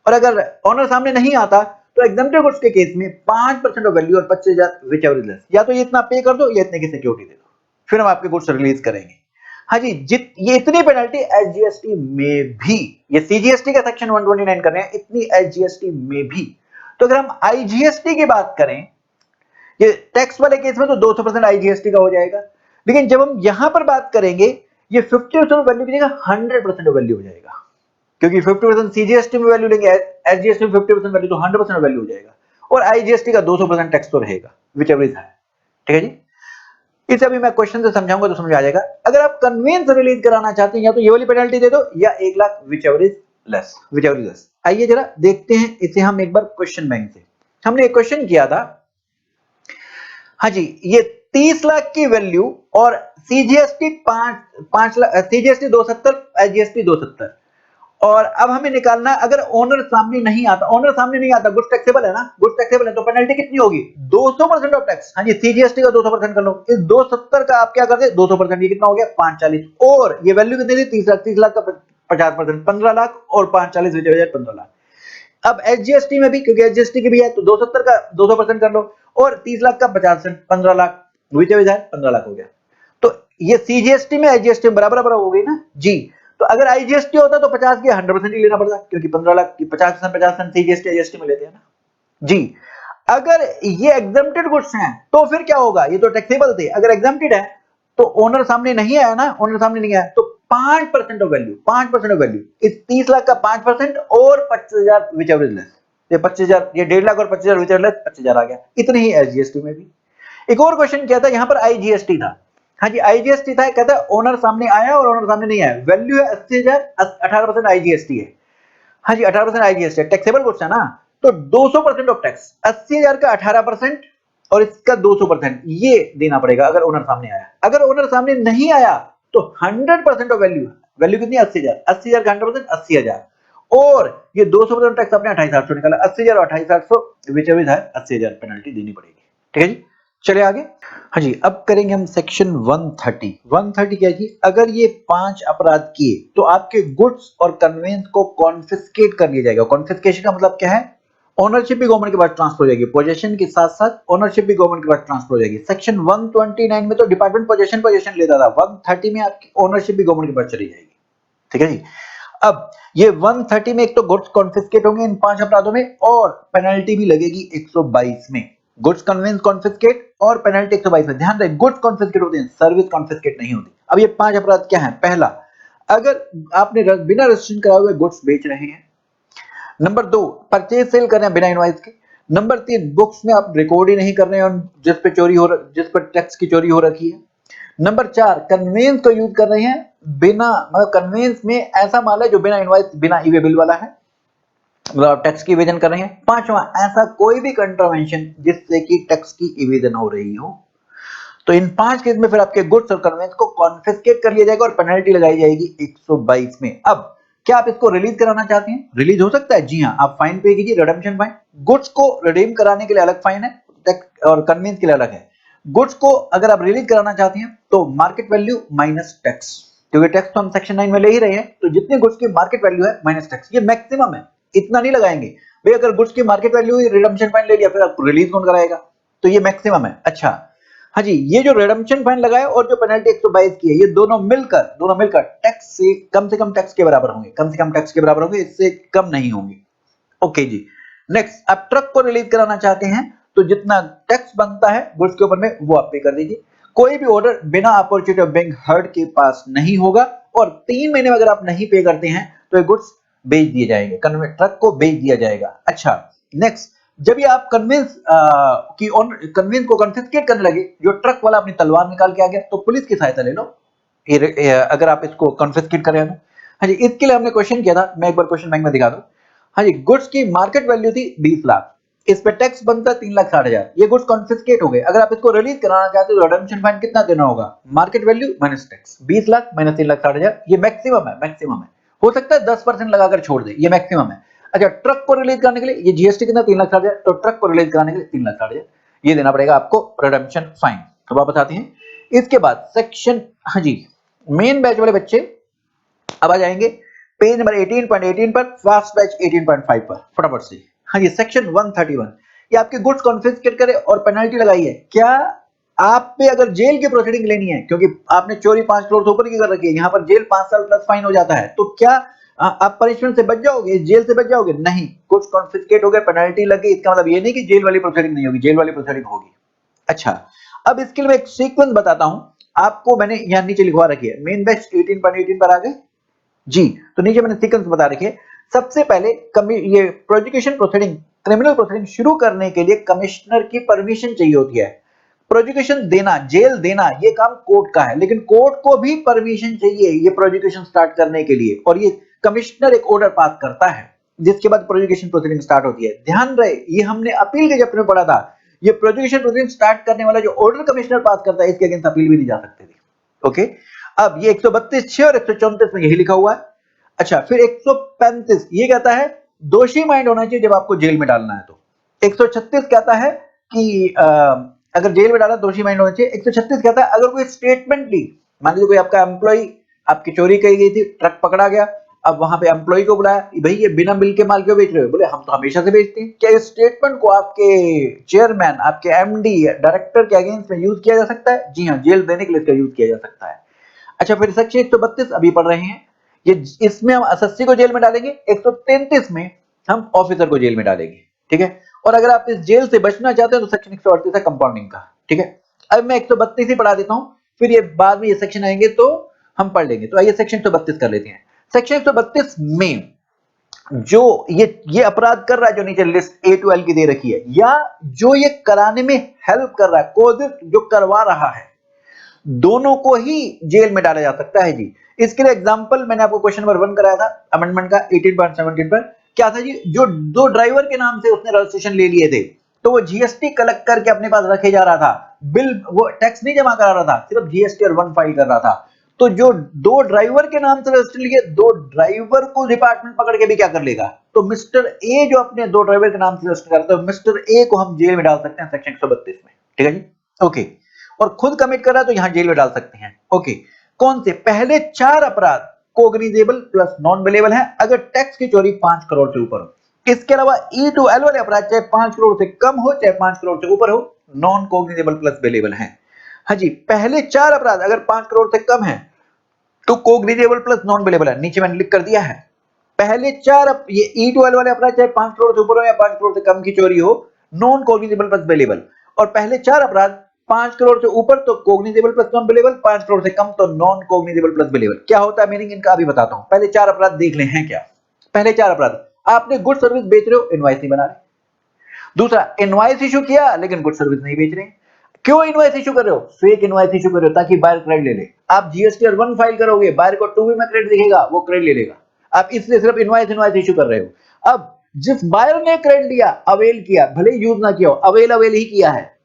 और अगर ओनर सामने नहीं आता तो एग्जम्प्टेड गुड्स के केस में 5% ऑफ वैल्यू और 25,000 विच एवर इज लेस। या तो ये इतना पे कर दो या इतने की सिक्योरिटी दे दो, फिर हम आपके गुड्स रिलीज करेंगे। हाँ जी, ये इतनी पेनल्टी एसजीएसटी में भी, ये सीजीएसटी का सेक्शन 129 कर रहे हैं, इतनी एसजीएसटी में भी। तो अगर हम आईजीएसटी की बात करें, ये टैक्स वाले केस में तो 200% आईजीएसटी का हो जाएगा, लेकिन जब हम यहां पर बात करेंगे, ये 50% वैल्यू की जगह 100% वैल्यू हो जाएगा। क्योंकि 50% सीजीएसटी में वैल्यू लेंगे, एसजीएसटी में 50% वैल्यू, तो 100% वैल्यू हो जाएगा, और आईजीएसटी का 200% टैक्स तो रहेगा, विच एवर इज हायर। ठीक है जी, इसे अभी मैं क्वेश्चन से समझाऊंगा तो समझ आ जाएगा। अगर आप कन्वेंस रिलीज कराना चाहते हैं या तो ये वाली पेनल्टी दे दो या 1 lakh, which ever is less, which ever is less. आइए जरा देखते हैं इसे हम एक बार क्वेश्चन बैंक से। हमने एक क्वेश्चन किया था, हाँ जी, ये 30 लाख की वैल्यू और सीजीएसटी 5 लाख, सीजीएसटी 270, एसजीएसटी 270, और अब हमें निकालना, अगर ओनर सामने नहीं आता, ओनर सामने नहीं आता, गुड्स टैक्सेबल है ना, गुड्स टैक्सेबल है, तो पेनल्टी कितनी होगी, 200% ऑफ टैक्स। हाँ जी, सीजीएसटी का 200% कर लो, इस 270 का आप क्या कर दे 200%, ये कितना हो गया 540, और ये वैल्यू कितनी थी 30 लाख, 30 लाख का 50%, 15 लाख, और 540 विच हो जाए 15 लाख। अब एसजीएसटी में भी, क्योंकि एसजीएसटी की भी है, तो 270 का 200% कर लो, और 30 लाख का 50%, 15 लाख, विच हो जाए 15 लाख हो गया। तो ये सीजीएसटी में एसजीएसटी में बराबर बराबर हो गई ना जी। तो अगर आईजीएसटी होता तो 50 की 100% ही लेना पड़ता, क्योंकि 15 लाख की 50% सीजीएसटी आईजीएसटी में लेते हैं ना जी। अगर ये एग्जम्प्टेड गुड्स हैं तो फिर क्या होगा, ये तो टैक्सेबल थे, अगर एग्जम्प्टेड है तो ओनर सामने नहीं आया ना, ओनर सामने नहीं आया, तो 5% ऑफ वैल्यू, 5% ऑफ वैल्यू, इस 30 लाख का 5% और 25,000 विच एवर इज लेस, ये 25,000, ये 1.5 लाख और 25,000 विच एवर लेस 25,000 आ गया। इतने ही एसजीएसटी में भी। एक और क्वेश्चन किया था, यहां पर आईजीएसटी था, हाँ जी आईजीएसटी था, कहता है ओनर सामने आया और ओनर सामने नहीं आया, वैल्यू है 80,000, 18% आईजीएसटी है, हाँ जी 18% आईजीएसटी, टैक्सेबल गुड्स है ना, तो 200% ऑफ टैक्स, 80,000 का 18% और इसका 200% ये देना पड़ेगा अगर ओनर सामने आया। अगर ओनर सामने नहीं आया तो 100% ऑफ वैल्यू, वैल्यू कितनी 80,000, 80,000 का 100% 80,000, और ये 200% टैक्स आपने 28,800 निकाला, 80,000 और 28,800 विच एवर है 80,000 पेनल्टी देनी पड़ेगी। ठीक है जी, चलिए आगे। हाँ जी, अब करेंगे हम सेक्शन 130। 130 क्या है जी, अगर ये 5 अपराध किए तो आपके गुड्स और कन्वेंस को कॉन्फिस्केट कर लिया जाएगा। कॉन्फिस्केशन का मतलब क्या है, ओनरशिप भी गवर्नमेंट के पास ट्रांसफर हो जाएगी, पोजेशन के साथ साथ ओनरशिप भी गवर्नमेंट के पास ट्रांसफर हो जाएगी। सेक्शन 129 में तो डिपार्टमेंट पोजेशन लेता था, 130 में आपकी ओनरशिप भी गवर्नमेंट के पास चली जाएगी। ठीक है जी, अब ये 130 में एक तो गुड्स कॉन्फिस्केट होंगे इन 5 अपराधों में, और पेनल्टी भी लगेगी 122 में। गुड्स कन्वेंस कॉन्फिस्केट और पेनल्टी 122 में। ध्यान रहे, गुड्स कॉन्फिस्केट होते हैं, सर्विस कॉन्फिस्केट नहीं होती। अब ये 5 अपराध क्या है, पहला, अगर आपने बिना रजिस्ट्रेशन कराए हुए गुड्स बेच रहे हैं। नंबर 2, परचेज सेल कर रहे हैं बिना इनवॉइस के। नंबर 3, बुक्स में आप रिकॉर्ड ही नहीं कर रहे हैं जिस पर टैक्स की चोरी हो रखी है। नंबर 4, कन्वेंस को यूज कर रहे हैं बिना, मतलब कन्वेंस में ऐसा माल है जो बिना इनवॉइस, बिना ईवे बिल वाला है, मतलब टैक्स की इवेजन कर रहे हैं। 5वां, ऐसा कोई भी कंट्रावेंशन जिससे कि टैक्स की इवेजन हो रही हो। तो इन 5 केस में फिर आपके गुड्स और कन्वेंस को कॉन्फिस्केट कर लिया जाएगा और पेनल्टी लगाई जाएगी 122 में। अब क्या आप इसको रिलीज कराना चाहते हैं, रिलीज हो सकता है, जी हाँ, आप फाइन पे कीजिए, रिडेम्पशन फाइन। गुड्स को रिडीम कराने के लिए अलग फाइन है, टैक्स और कन्वेंस के लिए अलग है। गुड्स को अगर आप रिलीज कराना चाहते हैं तो मार्केट वैल्यू माइनस टैक्स, क्योंकि टैक्स तो हम सेक्शन 9 में ले ही रहे हैं, तो जितने गुड्स की मार्केट वैल्यू है माइनस टैक्स, ये मैक्सिमम है, इतना नहीं लगाएंगे भाई। अगर गुड्स की मार्केट वैल्यू रिडेम्पशन फाइन ले लिया, फिर आपको रिलीज कौन कराएगा, तो ये मैक्सिमम है। अच्छा, हाँ जी, ये जो रिडेम्पशन फाइन लगाए और जो पेनल्टी 122 की है, ये दोनों मिलकर टैक्स से कम टैक्स के बराबर होंगे, कम से कम टैक्स के बराबर होंगे, इससे कम नहीं होंगे। ओके जी, नेक्स्ट, आप ट्रक को रिलीज कराना चाहते हैं तो जितना टैक्स बनता है गुड्स के ऊपर में वो आप पे कर दीजिए। कोई भी ऑर्डर बिना अपॉर्चुनिटी ऑफ बीइंग हर्ड के पास नहीं होगा, और 3 महीने में अगर आप नहीं पे करते हैं तो ये गुड्स बेच दिए जाएंगे, ट्रक को बेच दिया जाएगा। अच्छा, नेक्स्ट, जब ये आप कन्वेंस को कॉन्फिस्केट करने लगे, जो ट्रक वाला अपनी तलवार निकाल के आ गया, तो पुलिस की सहायता ले लो अगर आप इसको कॉन्फिस्केट करें तो। हाँ जी, इसके लिए हमने क्वेश्चन किया था, मैं एक बार क्वेश्चन बैंक में दिखा दूं। हाँ जी, गुड्स की मार्केट वैल्यू थी 20 लाख, इस पे टैक्स बनता 3,60,000, ये गुड्स कॉन्फिस्केट हो गए। अगर आप इसको रिलीज कराना चाहते हो तो रिडेम्पशन फाइन कितना देना होगा, market value minus tax, 20 lakh minus 3,60,000, ये मैक्सिमम है, मैक्सिमम है। हो सकता है 10% लगाकर छोड़ दे, ये मैक्सिमम है। अच्छा, ट्रक को रिलीज करने के लिए ये जीएसटी कितना 3,60,000, तो ट्रक को रिलीज कराने के लिए 3,60,000 ये देना पड़ेगा आपको रिडेम्पशन फाइन। तो वापस आते हैं, इसके बाद सेक्शन, हाँ जी, मेन बैच वाले बच्चे अब आ जाएंगे पेज नंबर 18.18 पर, फास्ट बैच 18.5 पर, फटाफट से। हाँ जी, सेक्शन 131, ये आपके गुड्स कॉन्फिस्केट करे और पेनल्टी लगाई है। क्या आप पे अगर जेल की प्रोसीडिंग लेनी है, क्योंकि आपने चोरी 5 करोड़ से ऊपर की कर रखी है, यहाँ पर जेल 5 साल प्लस फाइन हो जाता है, तो क्या आप पनिशमेंट से बच जाओगे, जेल से बच जाओगे? नहीं, गुड्स कॉन्फिस्केट हो गए, पेनल्टी लग गई, इसका मतलब ये नहीं कि जेल वाली प्रोसीडिंग नहीं होगी, जेल वाली प्रोसीडिंग होगी। अच्छा, अब इसके लिए मैं एक सीक्वेंस बताता हूं आपको, मैंने यहां नीचे लिखवा रखी है, मेन बैच 18.18 पर आ गए। जी, तो नीचे मैंने सीक्वेंस बता रखी है। सबसे पहले ये प्रोसिक्यूशन प्रोसीडिंग, क्रिमिनल प्रोसीडिंग शुरू करने के लिए कमिश्नर की परमिशन चाहिए होती है। प्रोसिक्यूशन देना, जेल देना, ये काम कोर्ट का है, लेकिन कोर्ट को भी परमिशन चाहिए ये प्रोसिक्यूशन स्टार्ट करने के लिए, और ये कमिश्नर एक ऑर्डर पास करता है, जिसके बाद प्रोसिक्यूशन प्रोसीडिंग स्टार्ट होती है। ध्यान रहे, ये हमने अपील के चैप्टर में पढ़ा था, ये प्रोसिक्यूशन प्रोसीडिंग स्टार्ट करने वाला जो ऑर्डर कमिश्नर पास करता है, इसके अगेंस्ट अपील भी नहीं जा सकते थे। ओके, अब ये 132 और 134 में यही लिखा हुआ है। अच्छा, फिर 135 ये कहता है दोषी माइंड होना चाहिए जब आपको जेल में डालना है। तो 136 कहता है कि अगर जेल में डाला दोषी माइंड होना चाहिए। 136 कहता है अगर कोई स्टेटमेंट ली, मान लीजिए कोई आपका एम्प्लॉय, आपकी चोरी कही गई थी, ट्रक पकड़ा गया, अब वहां पे एम्प्लॉय को बुलाया, भाई ये बिना बिल के माल क्यों बेच रहे हो? बोले हम तो हमेशा से बेचते हैं। क्या इस स्टेटमेंट को आपके चेयरमैन, आपके एमडी, डायरेक्टर के अगेंस्ट में यूज किया जा सकता है? जी हाँ, जेल देने के लिए इसका यूज किया जा सकता है। अच्छा, फिर सेक्शन 132 अभी पढ़ रहे हैं, ये इसमें हम एसएससी को जेल में डालेंगे। 133 में हम ऑफिसर को जेल में डालेंगे, ठीक है। और अगर आप इस जेल से बचना चाहते हैं तो सेक्शन 138 है कंपाउंडिंग का, ठीक है। अब मैं 132 ही पढ़ा देता हूं, फिर ये बाद में ये सेक्शन आएंगे तो हम पढ़ लेंगे। तो आइए सेक्शन 132 कर लेते हैं। सेक्शन 132 में जो ये अपराध कर रहा है, जो नीचे लिस्ट A to L की दे रखी है, या जो ये कराने में हेल्प कर रहा है, कोजिस जो करवा रहा है, दोनों को ही जेल में डाला जा सकता है जी। इसके लिए एग्जांपल मैंने आपको क्वेश्चन नंबर 1 कराया था अमेंडमेंट का 18.17 पर। क्या था जी? जो दो ड्राइवर के नाम से उसने रजिस्ट्रेशन ले लिए थे, तो वो जीएसटी कलेक्ट करके अपने पास रखे जा रहा था, बिल वो टैक्स नहीं जमा करा रहा था, सिर्फ जीएसटी और 1 फाइल कर रहा था। तो जो दो ड्राइवर के नाम से रजिस्टर लिए, दो ड्राइवर को डिपार्टमेंट पकड़ के भी क्या कर लेगा? तो मिस्टर ए जो अपने दो ड्राइवर के नाम से रजिस्टर करता है, मिस्टर ए को हम जेल में डाल सकते हैं सेक्शन 132 में, ठीक है जी। ओके, और खुद कमिट कर रहा है तो यहां जेल में डाल सकते हैं। ओके, कौन से? पहले 4 अपराध कोग्निजेबल प्लस नॉन बेलेबल है अगर टैक्स की चोरी 5 करोड़ से ऊपर हो। इसके अलावा ई टू एल वाले अपराध चाहे 5 करोड़ से कम हो चाहे 5 करोड़ से ऊपर हो, नॉन कोग्निजेबल प्लस बेलेबल है। हाँ जी, पहले 4 अपराध अगर 5 करोड़ से कम है तो कोग्निजेबल प्लस नॉन बेलेबल है, नीचे मैंने लिख कर दिया है। पहले 4 ये ई टू एल वाले अपराध चाहे 5 करोड़ से ऊपर हो या 5 करोड़ से कम की चोरी हो, नॉन कोग्निजेबल प्लस बेलेबल। और पहले 4 अपराध 5 करोड़ से ऊपर तो cognisable plus non bailable, 5 crore से कम तो नॉन कोग्निजेबल प्लस बेलेबल। क्या होता है मीनिंग इनका अभी बताता हूं। पहले 4 अपराध देख ले हैं क्या। पहले 4 अपराध, आपने गुड सर्विस बेच रहे हो, इनवॉइस नहीं बना रहे। दूसरा, इनवॉइस इशू किया लेकिन गुड सर्विस नहीं बेच रहे। क्यों इनवॉइस इशू कर रहे हो? फेक इनवॉइस इशू कर रहे हो ताकि बायर क्रेडिट ले ले। आप जीएसटी और 1 फाइल करोगे, बायर को 2B में क्रेडिट दिखेगा, वो क्रेडिट ले लेगा। आप इसलिए सिर्फ इनवॉइस इशू कर रहे हो। अब जिस बायर ने क्रेडिट लिया, अवेल किया, भले यूज ना किया हो, अवेल ही किया है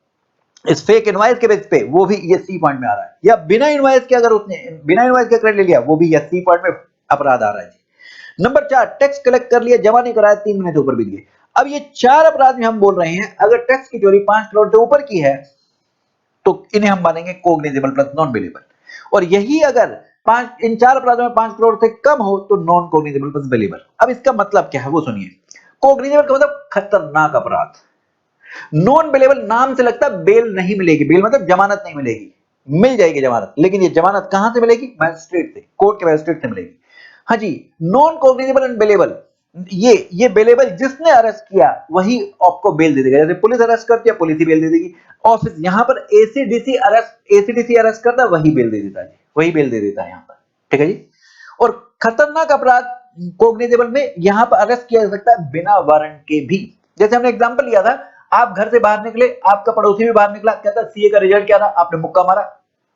इस फेक इनवॉइस के बेस पे, वो भी ये सी पॉइंट में आ रहा है। या बिना इनवॉइस के अगर उसने बिना इनवॉइस के क्रेडिट ले लिया, वो भी ये सी पॉइंट में अपराध आ रहा है जी। नंबर 4, टैक्स कलेक्ट कर लिया, जमा नहीं कराया, 3 महीने से ऊपर बीत गए। अब ये 4 अपराध में हम बोल रहे हैं अगर टैक्स की चोरी 5 करोड़ से ऊपर की है तो इन्हें हम मानेंगे कोग्निजेबल प्लस नॉन बेलेबल। और यही अगर इन 4 अपराधों में 5 करोड़ से कम हो तो नॉन कोग्निजेबल प्लस बेलेबल। अब इसका मतलब क्या है वो सुनिए। कोग्निजेबल का मतलब खतरनाक अपराध, नॉन बेलेबल नाम से लगता है बेल नहीं मिलेगी, बेल मतलब जमानत नहीं मिलेगी, मिल जाएगी जमानत, लेकिन ये जमानत कहां से मिलेगी? मैजिस्ट्रेट से, कोर्ट के मैजिस्ट्रेट से मिलेगी। हाँ जी, नॉन कोग्निजेबल एंड बेलेबल, ये बेलेबल जिसने अरेस्ट किया वही आपको बेल दे देगा। जैसे पुलिस अरेस्ट करती है, पुलिस ही बेल दे देगी। ऑफिस यहां पर एसीडीसी अरेस्ट करता है, वही बेल दे देता है, वही बेल दे देता है यहां पर, ठीक है जी। और खतरनाक अपराध कोग्निजेबल में यहां पर अरेस्ट किया जा सकता है बिना वारंट के भी। जैसे हमने एग्जांपल लिया था, आप घर से बाहर निकले, आपका पड़ोसी भी बाहर निकला, कहता सीए का रिजल्ट क्या था? आपने मुक्का मारा,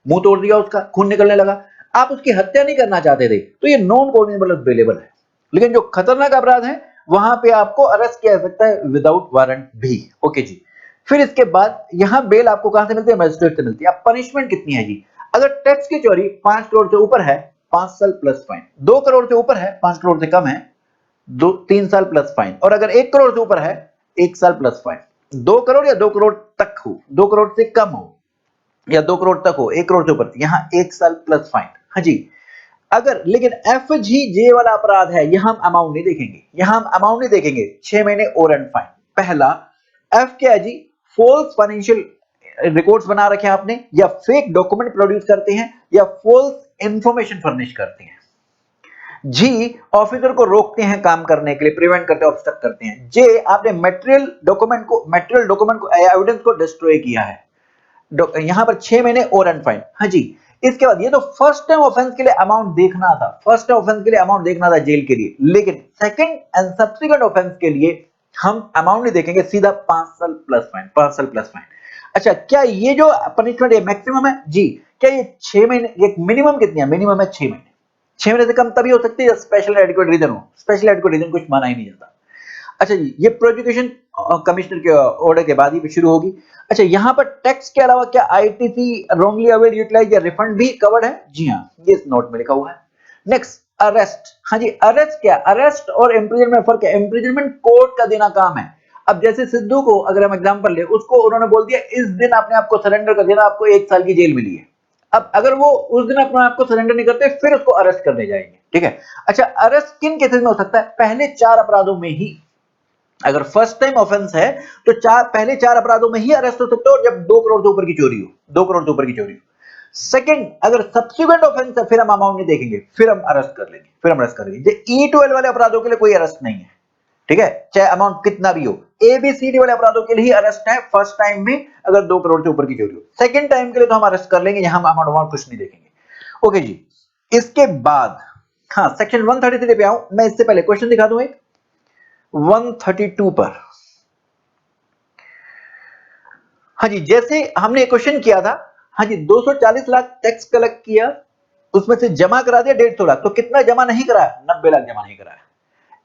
मुंह तोड़ दिया उसका, खून निकलने लगा, आप उसकी हत्या नहीं करना चाहते थे, तो ये नॉन कोग्निजेबल बेलेबल है। लेकिन जो खतरनाक अपराध है वहां पे आपको अरेस्ट किया जा सकता है विदाउट वारंट भी। ओके जी, फिर इसके बाद यहां बेल आपको कहां से मिलती है? मैजिस्ट्रेट से मिलती है। अब पनिशमेंट कितनी है जी? अगर टैक्स की चोरी 5 करोड़ से ऊपर है, 5 साल प्लस फाइन। 2 करोड़ से ऊपर है, 5 करोड़ से कम है, 3 साल प्लस फाइन। और अगर 1 करोड़ से ऊपर है, 1 साल प्लस फाइन। 2 करोड़ या 2 करोड़ तक हो, 2 करोड़ से कम हो या 2 करोड़ तक हो, 1 करोड़ से ऊपर, यहां 1 साल प्लस फाइन। हाँ जी, अगर लेकिन एफ जी जे वाला अपराध है, यहां हम अमाउंट नहीं देखेंगे, यहां हम अमाउंट नहीं देखेंगे, 6 महीने और एंड फाइन। पहला एफ क्या है जी? फॉल्स फाइनेंशियल रिकॉर्ड्स बना रखे हैं आपने, या फेक डॉक्यूमेंट प्रोड्यूस करते हैं, या फॉल्स इंफॉर्मेशन फर्निश करते हैं। जी, ऑफिसर को रोकते हैं काम करने के लिए, प्रिवेंट करते हैं, ऑब्स्ट्रक्ट करते हैं। जे, आपने मटेरियल डॉक्यूमेंट को एविडेंस को डिस्ट्रॉय किया है। यहां पर 6 महीने और एंड फाइन। हाँ जी, इसके बाद ये तो फर्स्ट टाइम ऑफेंस के लिए अमाउंट देखना था, फर्स्ट टाइम ऑफेंस के लिए अमाउंट देखना था जेल के लिए, लेकिन सेकंड एंड सब्सिक्वेंट ऑफेंस के लिए हम अमाउंट नहीं देखेंगे, सीधा 5 साल प्लस फाइन, 5 साल प्लस फाइन। अच्छा, क्या ये जो पनिशमेंट है मैक्सिमम है जी? क्या ये 6 महीने, ये मिनिमम कितनी है? मिनिमम है 6 महीने। 6 महीने से कम तभी हो सकती है स्पेशल एडिक्वेट रीजन हो, स्पेशल एडिक्वेट रीजन कुछ माना ही नहीं जाता। अच्छा जी, ये प्रोसिक्यूशन कमिश्नर के ऑर्डर के बाद ही शुरू होगी। अच्छा, यहाँ पर टैक्स के अलावा क्या आईटीसी, रॉन्गली अवेल्ड यूटिलाइज या रिफंड भी कवर्ड है? जी हाँ, ये इस नोट में लिखा हुआ है। Next, arrest. हाँ जी, अरेस्ट क्या? अरेस्ट और इम्प्रिजनमेंट में फर्क है। इम्प्रिजनमेंट कोर्ट का देना काम है। अब जैसे सिद्धू को अगर हम एग्जांपल ले, उसको उन्होंने बोल दिया इस दिन आपने आपको सरेंडर कर देना, आपको 1 साल की जेल मिली है। अब अगर वो उस दिन अपने आपको सरेंडर नहीं करते, फिर उसको अरेस्ट करने जाएंगे, ठीक है। अच्छा, अरेस्ट किन केसेस में हो सकता है? पहले 4 अपराधों में ही। अगर फर्स्ट टाइम ऑफेंस है तो पहले 4 अपराधों में ही अरेस्ट हो सकते हो, और जब 2 करोड़ से ऊपर की चोरी हो, 2 करोड़ से ऊपर की चोरी हो। सेकंड, अगर सब्सिक्वेंट ऑफेंस है फिर हम अमाउंट नहीं देखेंगे, फिर हम अरेस्ट कर लेंगे, फिर हम अरेस्ट करेंगे। E12 वाले अपराधों के लिए कोई अरेस्ट नहीं है, ठीक है, चाहे अमाउंट कितना भी हो। ABCD वाले अपराधों के लिए ही अरेस्ट है फर्स्ट टाइम में, अगर 2 करोड़ से ऊपर की चोरी हो। सेकंड टाइम के लिए तो हम अरेस्ट कर लेंगे, यहां हम अमाउंट कुछ नहीं देखेंगे। ओके जी, इसके बाद हाँ सेक्शन 133 पे आऊं मैं, इससे पहले क्वेश्चन दिखा दूं एक 132 पर। हाँ जी, जैसे हमने क्वेश्चन किया था, हाँ जी, 240 लाख टैक्स कलेक्ट किया, उसमें से जमा करा दिया 150 लाख, तो कितना जमा नहीं कराया? 90 लाख जमा नहीं कराया।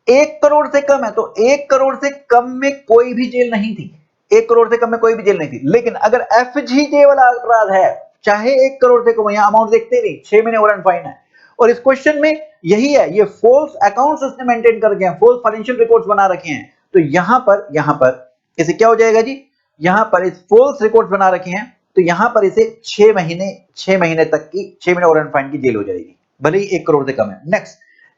1 करोड़ से कम है तो 1 करोड़ से कम में कोई भी जेल नहीं थी, 1 करोड़ से कम में कोई भी जेल नहीं थी। लेकिन अगर FGJ वाला अपराध है, चाहे 1 करोड़ से कम, यहां अमाउंट देखते नहीं, 6 महीने वारंट फाइन है। और इस क्वेश्चन में यही है, ये फॉल्स अकाउंट्स उसने मेंटेन कर रखे हैं, फॉल्स फाइनेंशियल रिकॉर्ड्स बना रखे हैं। तो यहां पर इसे क्या हो जाएगा जी? यहां पर इस फॉल्स रिकॉर्ड्स बना रखे हैं, तो यहां पर इसे 6 महीने तक की, 6 महीने वारंट फाइन की जेल हो जाएगी, भले ही 1 करोड़ से कम है।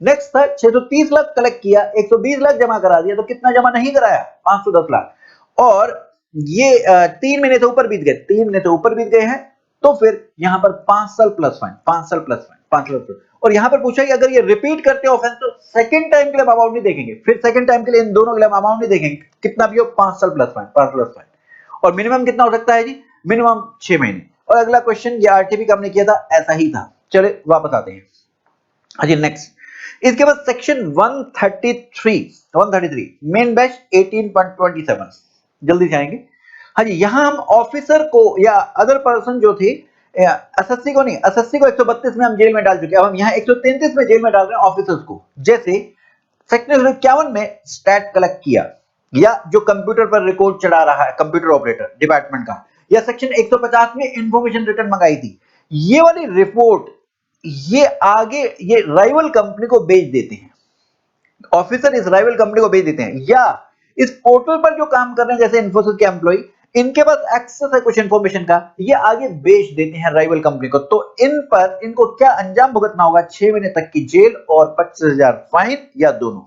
नेक्स्ट था 630 लाख कलेक्ट किया, 120 लाख जमा करा दिया, तो कितना जमा नहीं कराया? 510 लाख। और ये 3 महीने से ऊपर बीत गए, 3 महीने से ऊपर बीत गए हैं, तो फिर यहां पर 5 साल प्लस फाइन, 5 साल प्लस फाइन, 5 साल प्लस। और यहां पर पूछा कि अगर ये रिपीट करते ऑफेंस तो सेकंड टाइम के लिए अमाउंट नहीं देखेंगे, फिर सेकंड टाइम के लिए इन दोनों के लिए अमाउंट नहीं देखेंगे, कितना भी हो 5 साल प्लस फाइन, 5 प्लस फाइन। और मिनिमम कितना हो सकता है जी? मिनिमम 6 महीने। और अगला क्वेश्चन ये आरटीपी का हमने किया था, ऐसा ही था। चले वापस आते हैं। हाँ जी, नेक्स्ट, इसके बाद सेक्शन 133 मेन बैच 18.27, जल्दी से आएंगे। हाँ जी, यहां हम ऑफिसर को या अदर पर्सन जो थे, एसएससी को नहीं, एसएससी को 132 में हम जेल में डाल चुके हैं, अब हम यहाँ 133 में जेल में डाल रहे हैं ऑफिसर्स को। जैसे सेक्शन 51 में स्टैट कलेक्ट किया, या जो कंप्यूटर पर रिकॉर्ड चढ़ा रहा है, कंप्यूटर ऑपरेटर डिपार्टमेंट का, या सेक्शन 150 में इंफॉर्मेशन रिटर्न मंगाई थी, ये वाली रिपोर्ट ये आगे ये राइवल कंपनी को बेच देते हैं, ऑफिसर इस राइवल कंपनी को बेच देते हैं, या इस पोर्टल पर जो काम कर रहे हैं जैसे इन्फोसिस के एम्प्लॉय, इनके पास एक्सेस है कुछ इंफॉर्मेशन का, ये आगे बेच देते हैं राइवल कंपनी को। तो इन पर इनको क्या अंजाम भुगतना होगा? 6 महीने तक की जेल और 25,000 फाइन, या दोनों।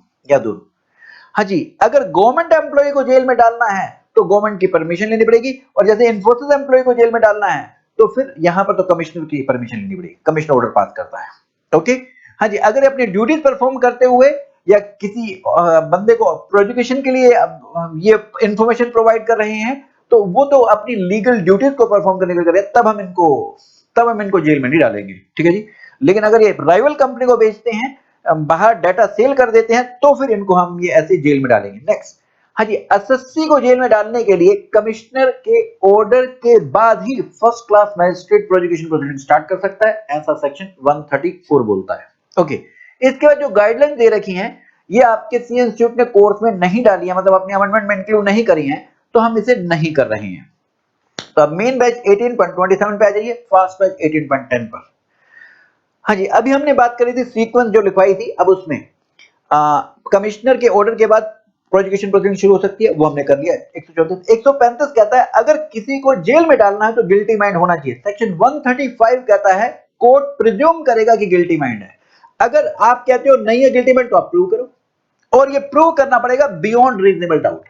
हाँ जी, अगर गवर्नमेंट एम्प्लॉय को जेल में डालना है तो गवर्नमेंट की परमिशन लेनी पड़ेगी, और जैसे इन्फोसिस एम्प्लॉय को जेल में डालना है तो फिर यहां पर तो कमिश्नर की परमिशन लेनी पड़ेगी, कमिश्नर ऑर्डर पास करता है। ओके, हाँ जी, अगर अपनी ड्यूटीज परफॉर्म करते हुए या किसी बंदे को प्रोसिक्यूशन के लिए ये इंफॉर्मेशन प्रोवाइड कर रहे हैं, तो वो तो अपनी लीगल ड्यूटीज को परफॉर्म करने के लिए कर रहे हैं, तब हम इनको जेल में नहीं डालेंगे, ठीक है जी। लेकिन अगर ये राइवल कंपनी को बेचते हैं, बाहर डाटा सेल कर देते हैं, तो फिर इनको हम ये ऐसे जेल में डालेंगे। नेक्स्ट, हाँ जी, एसएससी को जेल में डालने के लिए कमिश्नर के ऑर्डर के बाद ही first class magistrate prosecution proceeding start कर सकता है, ऐसा सेक्शन 134 बोलता है। ओके, इसके बाद जो गाइडलाइन दे रखी हैं, ये आपके सी इंस्टीट्यूट ने कोर्स में नहीं डाली है, मतलब अपनी अमेंडमेंट में इंक्लूड नहीं करी है, तो हम इसे नहीं कर रहे हैं। तो अब मेन बैच 18.27 पे आ जाइए, फास्ट बैच 18.10 पर। हाँ जी, अभी हमने बात करी थी सीक्वेंस जो लिखवाई थी, अब उसमें कमिश्नर के ऑर्डर के बाद प्रोसिक्यूशन प्रोसीडिंग शुरू हो सकती है, वो हमने कर लिया है। 134 135 कहता है अगर किसी को जेल में डालना है तो गिल्टी माइंड होना चाहिए। सेक्शन 135 कहता है कोर्ट प्रिज्यूम करेगा कि गिल्टी माइंड है। अगर आप कहते हो नहीं है गिल्टी माइंड तो आप प्रूव करो, और ये प्रूव करना पड़ेगा बियॉन्ड रीजनेबल डाउट।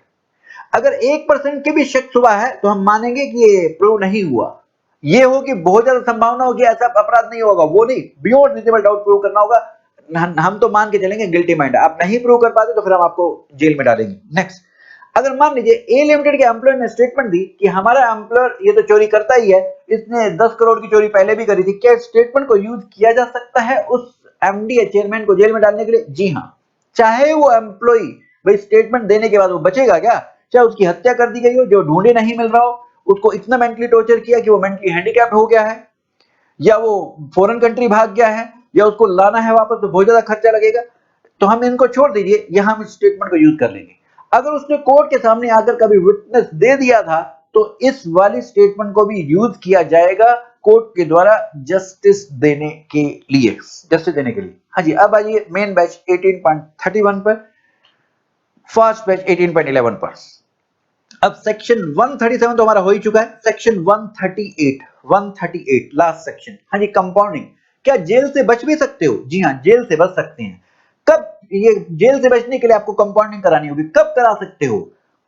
अगर 1% की भी शक हुआ है तो हम मानेंगे कि ये प्रूव नहीं हुआ। ये हो कि बहुत ज्यादा संभावना हो कि ऐसा अपराध नहीं होगा, वो नहीं, बियॉन्ड रीजनेबल डाउट प्रूव करना होगा। हम तो मान के चलेंगे गिल्टी माइंड, आप नहीं प्रूव कर पाते तो फिर हम आपको जेल में डालेंगे। नेक्स्ट, अगर मान लीजिए ए लिमिटेड के एम्प्लॉयर ने स्टेटमेंट दी कि हमारा एम्प्लॉयर ये तो चोरी करता ही है, इसने 10 करोड़ की चोरी पहले भी करी थी, क्या स्टेटमेंट को यूज किया जा सकता है उस एमडी या चेयरमैन को जेल में डालने के लिए? जी हाँ, चाहे वो एम्प्लॉय भाई स्टेटमेंट देने के बाद वो बचेगा क्या? चाहे उसकी हत्या कर दी गई हो, जो ढूंढे नहीं मिल रहा हो, उसको इतना मेंटली टॉर्चर किया कि वो मेंटली हैंडीकैप्ड हो गया है, या वो फॉरेन कंट्री भाग गया है, या उसको लाना है वापस तो बहुत ज्यादा खर्चा लगेगा, तो हम इनको छोड़ दीजिए, यहां हम स्टेटमेंट को यूज कर लेंगे। अगर उसने कोर्ट के सामने आकर कभी विटनेस दे दिया था तो इस वाली स्टेटमेंट को भी यूज किया जाएगा कोर्ट के द्वारा जस्टिस देने के लिए, जस्टिस देने के लिए। हाँ जी, अब आइए मेन बैच 18.31 पर, फर्स्ट बैच 18.11 पर। अब सेक्शन 137 तो हमारा हो ही चुका है, सेक्शन 138 लास्ट सेक्शन। हाँ जी, कंपाउंडिंग। क्या जेल से बच भी सकते हो? जी हाँ, जेल से बच सकते हैं। कब? ये जेल से बचने के लिए आपको कंपाउंडिंग करानी होगी। कब करा सकते हो?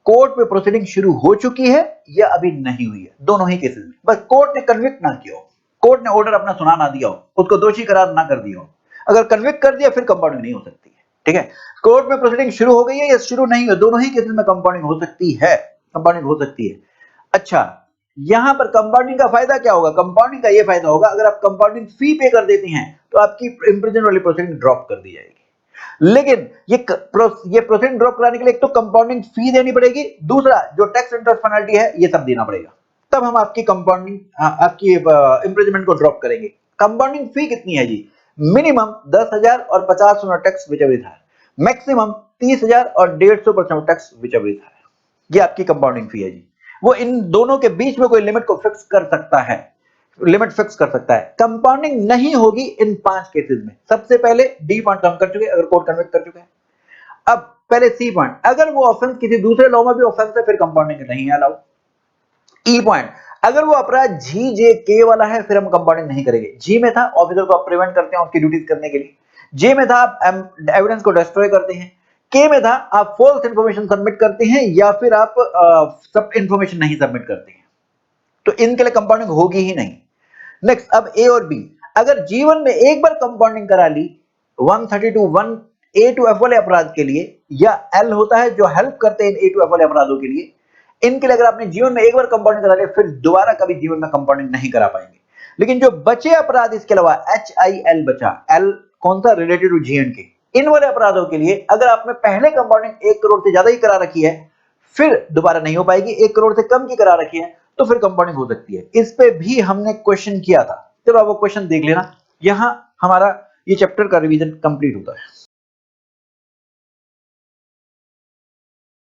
कोर्ट में प्रोसीडिंग शुरू हो चुकी है या अभी नहीं हुई है, दोनों ही केसेस में। बस कोर्ट ने कन्विक्ट ना किया हो, कोर्ट ने ऑर्डर अपना सुना ना दिया हो, उसको दोषी करार ना कर दिया हो। अगर कन्विक्ट कर दिया फिर कंपाउंडिंग नहीं हो सकती है। ठीक है, कोर्ट में प्रोसीडिंग शुरू हो गई है या शुरू नहीं है, दोनों ही केसेस में कंपाउंडिंग हो सकती है, कंपाउंडिंग हो सकती है। अच्छा, यहां पर कंपाउंडिंग का फायदा क्या होगा? कंपाउंडिंग का ये फायदा होगा, अगर आप कंपाउंडिंग फी पे कर देते हैं तो आपकी इम्प्रिजन वाली प्रोसीडिंग ड्रॉप कर दी जाएगी। लेकिन ये प्रोसीडिंग ड्रॉप कराने के लिए एक तो कंपाउंडिंग फी देनी पड़ेगी, दूसरा जो टैक्स इंटरेस्ट पेनल्टी है ये सब देना पड़ेगा, तब हम आपकी कंपाउंडिंग आपकी इम्प्रिजमेंट को ड्रॉप करेंगे। कंपाउंडिंग फी कितनी है जी? मिनिमम 10,000 और 50% tax whichever is higher, maximum 30,000 और 150% tax whichever is higher. ये आपकी कंपाउंडिंग फी है जी। वो इन दोनों के बीच में कोई लिमिट को फिक्स कर सकता है, लिमिट फिक्स कर सकता है। कंपाउंडिंग नहीं होगी इन 5 केसेस में। सबसे पहले डी पॉइंट हम कर चुके, अगर कोर्ट कन्विक्ट कर चुके हैं। अब पहले सी पॉइंट, अगर वो ऑफेंस किसी दूसरे लॉ में भी ऑफेंस है फिर कंपाउंडिंग नहीं है अलाउ। ई पॉइंट, अगर वो अपराध जी जे के वाला है फिर हम कंपाउंडिंग नहीं करेंगे। जी में था ऑफिसर को आप प्रिवेंट करते हैं उसकी ड्यूटीज करने के लिए, जे में था आप एविडेंस को डिस्ट्रॉय करते हैं, के में था आप फॉल्स इंफॉर्मेशन सबमिट करते हैं या फिर आप सब इंफॉर्मेशन नहीं सबमिट करते हैं, तो इनके लिए कंपाउंडिंग होगी ही नहीं। नेक्स्ट, अब ए और बी, अगर जीवन में एक बार कंपाउंडिंग करा ली 132(1) ए टू एफ वाले अपराध के लिए, या एल होता है जो हेल्प करते हैं ए टू एफ वाले अपराधों के लिए, इनके लिए अगर आपने जीवन में एक बार कंपाउंडिंग करा लिया फिर दोबारा कभी जीवन में कंपाउंडिंग नहीं करा पाएंगे। लेकिन जो बचे अपराध इसके अलावा HIL बचा, एल कौन सा? रिलेटेड टू GNK, इन वाले अपराधों के लिए अगर आपने पहले कंपाउंडिंग 1 करोड़ से ज्यादा ही करा रखी है फिर दोबारा नहीं हो पाएगी, 1 करोड़ से कम की करा रखी है तो फिर कंपाउंडिंग हो सकती है। इस पे भी हमने क्वेश्चन किया था, चलो आप वो क्वेश्चन देख लेना। यहां हमारा ये चैप्टर का रिवीजन कंप्लीट होता है।